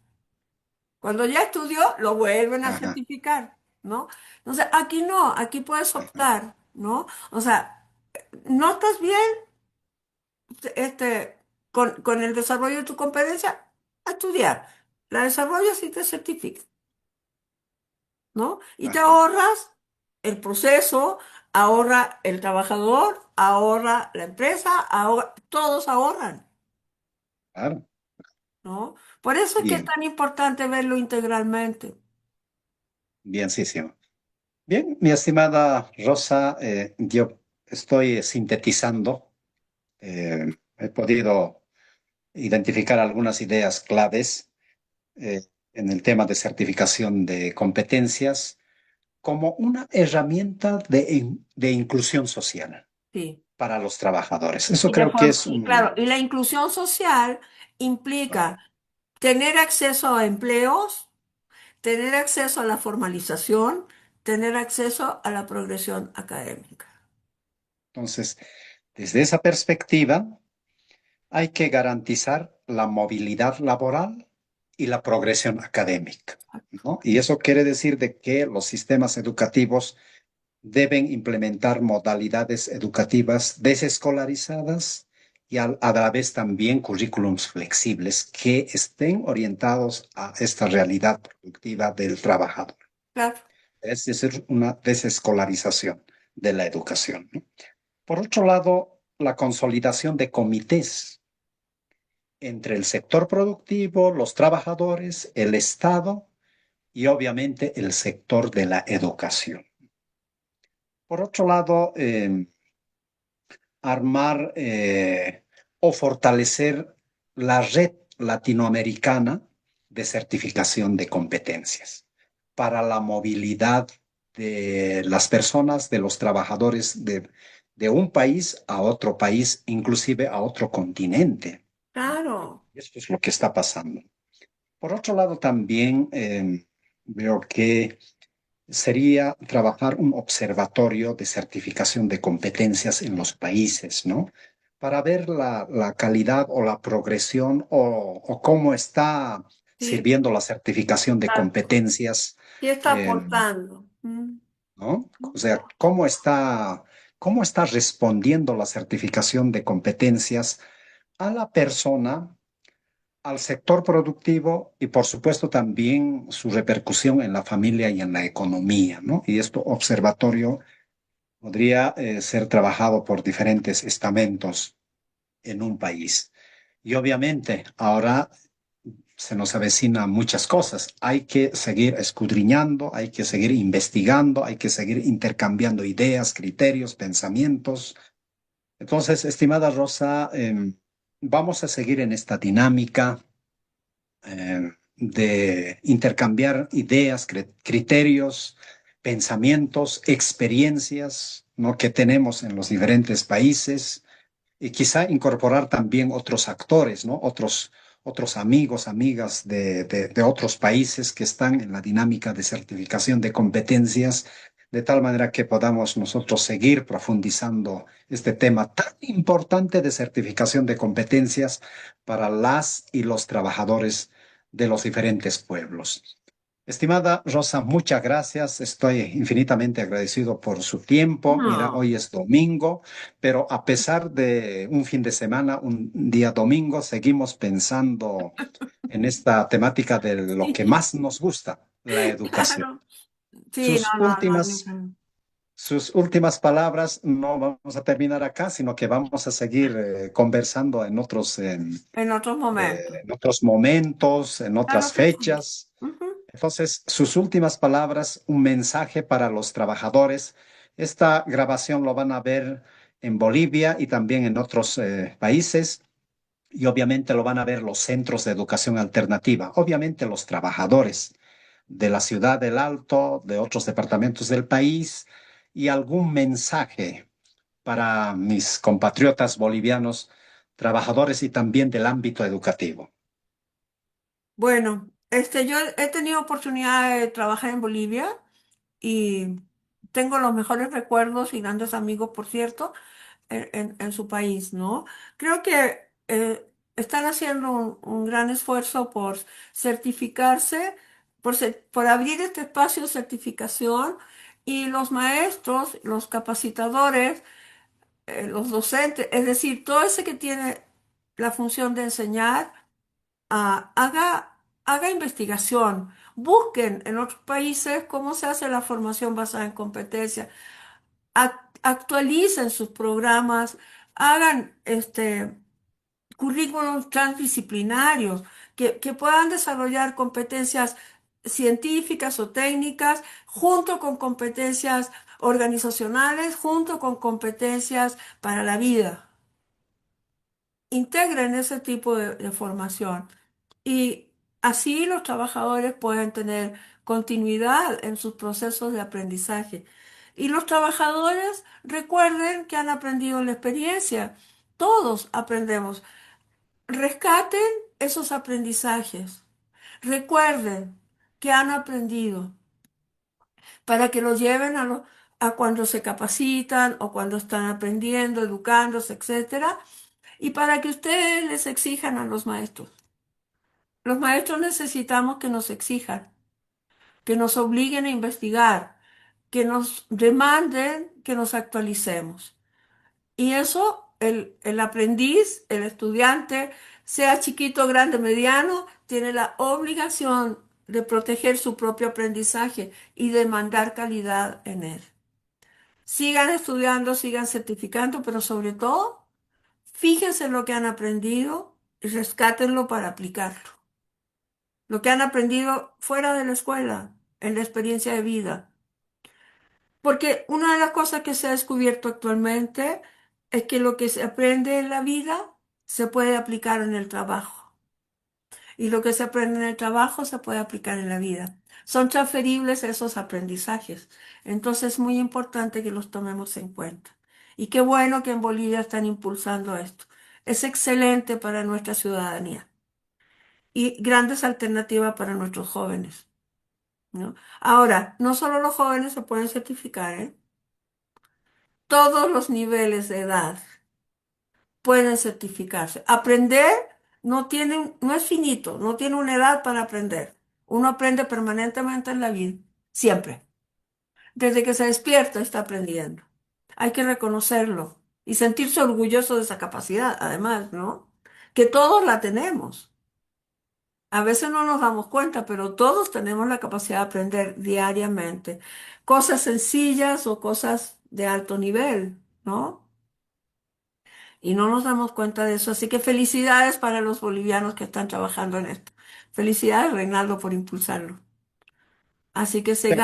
Cuando ya estudió, lo vuelven a Ajá, certificar, ¿no? Entonces, aquí no, aquí puedes ajá, optar, ¿no? O sea, no estás bien, con el desarrollo de tu competencia, a estudiar. La desarrollas y te certificas, ¿no? Y te ajá, ahorras el proceso, ahorra el trabajador, ahorra la empresa, todos ahorran, claro. ¿no? Por eso es que es Bien, tan importante verlo integralmente. bien, sí, sí. Bien, mi estimada Rosa, yo estoy sintetizando. He podido identificar algunas ideas claves eh, en el tema de certificación de competencias como una herramienta de inclusión social Sí. para los trabajadores. Eso creo que es Y claro, un... y la inclusión social Claro. implica tener acceso a empleos, tener acceso a la formalización, tener acceso a la progresión académica. Entonces, desde esa perspectiva, hay que garantizar la movilidad laboral y la progresión académica, ¿no? Y eso quiere decir de que los sistemas educativos deben implementar modalidades educativas desescolarizadas y a la vez también currículums flexibles que estén orientados a esta realidad productiva del trabajador. Claro. Es decir, una desescolarización de la educación, ¿no? Por otro lado, la consolidación de comités entre el sector productivo, los trabajadores, el Estado y obviamente el sector de la educación. Por otro lado, armar o fortalecer la red latinoamericana de certificación de competencias para la movilidad de las personas, de los trabajadores de un país a otro país, inclusive a otro continente. Claro. Esto es lo que está pasando. Por otro lado, también veo que sería trabajar un observatorio de certificación de competencias en los países, ¿no? Para ver la calidad o la progresión o cómo está Sí, sirviendo la certificación de exacto. competencias, Sí está eh, aportando. ¿no? O sea, cómo está respondiendo la certificación de competencias a la persona, al sector productivo y por supuesto también su repercusión en la familia y en la economía, ¿no? Y esto observatorio podría ser trabajado por diferentes estamentos en un país. Y obviamente ahora se nos avecina muchas cosas. Hay que seguir escudriñando, hay que seguir investigando, hay que seguir intercambiando ideas, criterios, pensamientos. Entonces, estimada Rosa, vamos a seguir en esta dinámica de intercambiar ideas, criterios, pensamientos, experiencias, ¿no? Que tenemos en los diferentes países y quizá incorporar también otros actores, ¿no? Otros amigos, amigas de otros países que están en la dinámica de certificación de competencias, de tal manera que podamos nosotros seguir profundizando este tema tan importante de certificación de competencias para las y los trabajadores de los diferentes pueblos. Estimada Rosa, muchas gracias. Estoy infinitamente agradecido por su tiempo. Mira, No. hoy es domingo, pero a pesar de un fin de semana, un día domingo, seguimos pensando en esta temática de lo que Sí, más nos gusta, la educación. claro. Sí, Sus no hay últimas, ningún- sus últimas palabras no vamos a terminar acá, sino que vamos a seguir conversando En otros momentos. en otros momentos, en Claro otras que sí. fechas. Ujú. Entonces, sus últimas palabras, un mensaje para los trabajadores. Esta grabación lo van a ver en Bolivia y también en otros países y obviamente lo van a ver los centros de educación alternativa, obviamente los trabajadores de la ciudad del Alto, de otros departamentos del país y algún mensaje para mis compatriotas bolivianos, trabajadores y también del ámbito educativo. Bueno, yo he tenido oportunidad de trabajar en Bolivia y tengo los mejores recuerdos y grandes amigos, por cierto, en su país, ¿no? Creo que están haciendo un gran esfuerzo por certificarse, por abrir este espacio de certificación y los maestros, los capacitadores, los docentes, es decir, todo ese que tiene la función de enseñar, haga investigación. Busquen en otros países cómo se hace la formación basada en competencias. Actualicen sus programas, hagan currículos transdisciplinarios que puedan desarrollar competencias científicas o técnicas junto con competencias organizacionales, junto con competencias para la vida. Integren ese tipo de formación y así los trabajadores pueden tener continuidad en sus procesos de aprendizaje. Y los trabajadores recuerden que han aprendido en la experiencia. Todos aprendemos. Rescaten esos aprendizajes. Recuerden que han aprendido para que los lleven a cuando se capacitan o cuando están aprendiendo, educándose, etcétera, y para que ustedes les exijan a los maestros. Los maestros necesitamos que nos exijan, que nos obliguen a investigar, que nos demanden que nos actualicemos. Y eso, el aprendiz, el estudiante, sea chiquito, grande, mediano, tiene la obligación de proteger su propio aprendizaje y demandar calidad en él. Sigan estudiando, sigan certificando, pero sobre todo, fíjense en lo que han aprendido y rescátenlo para aplicarlo. Lo que han aprendido fuera de la escuela, en la experiencia de vida. Porque una de las cosas que se ha descubierto actualmente es que lo que se aprende en la vida se puede aplicar en el trabajo. Y lo que se aprende en el trabajo se puede aplicar en la vida. Son transferibles esos aprendizajes. Entonces es muy importante que los tomemos en cuenta. Y qué bueno que en Bolivia están impulsando esto. Es excelente para nuestra ciudadanía y grandes alternativas para nuestros jóvenes, ¿no? Ahora, no solo los jóvenes se pueden certificar, ¿eh? Todos los niveles de edad pueden certificarse. Aprender no es finito, no tiene una edad para aprender. Uno aprende permanentemente en la vida, siempre. Desde que se despierta está aprendiendo. Hay que reconocerlo y sentirse orgulloso de esa capacidad, además, ¿no? Que todos la tenemos. A veces no nos damos cuenta, pero todos tenemos la capacidad de aprender diariamente. Cosas sencillas o cosas de alto nivel, ¿no? Y no nos damos cuenta de eso. Así que felicidades para los bolivianos que están trabajando en esto. Felicidades, Reinaldo, por impulsarlo. Así que Muchas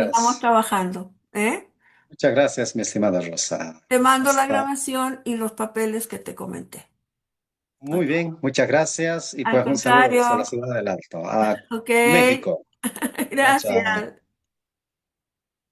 sigamos gracias. trabajando, ¿eh? Muchas gracias, mi estimada Rosa. Te mando la Hasta grabación y los papeles que te comenté. muy bien, muchas gracias y Al pues un saludo desde la contrario, ciudad del Alto, a ok, México. Chao, chao. gracias.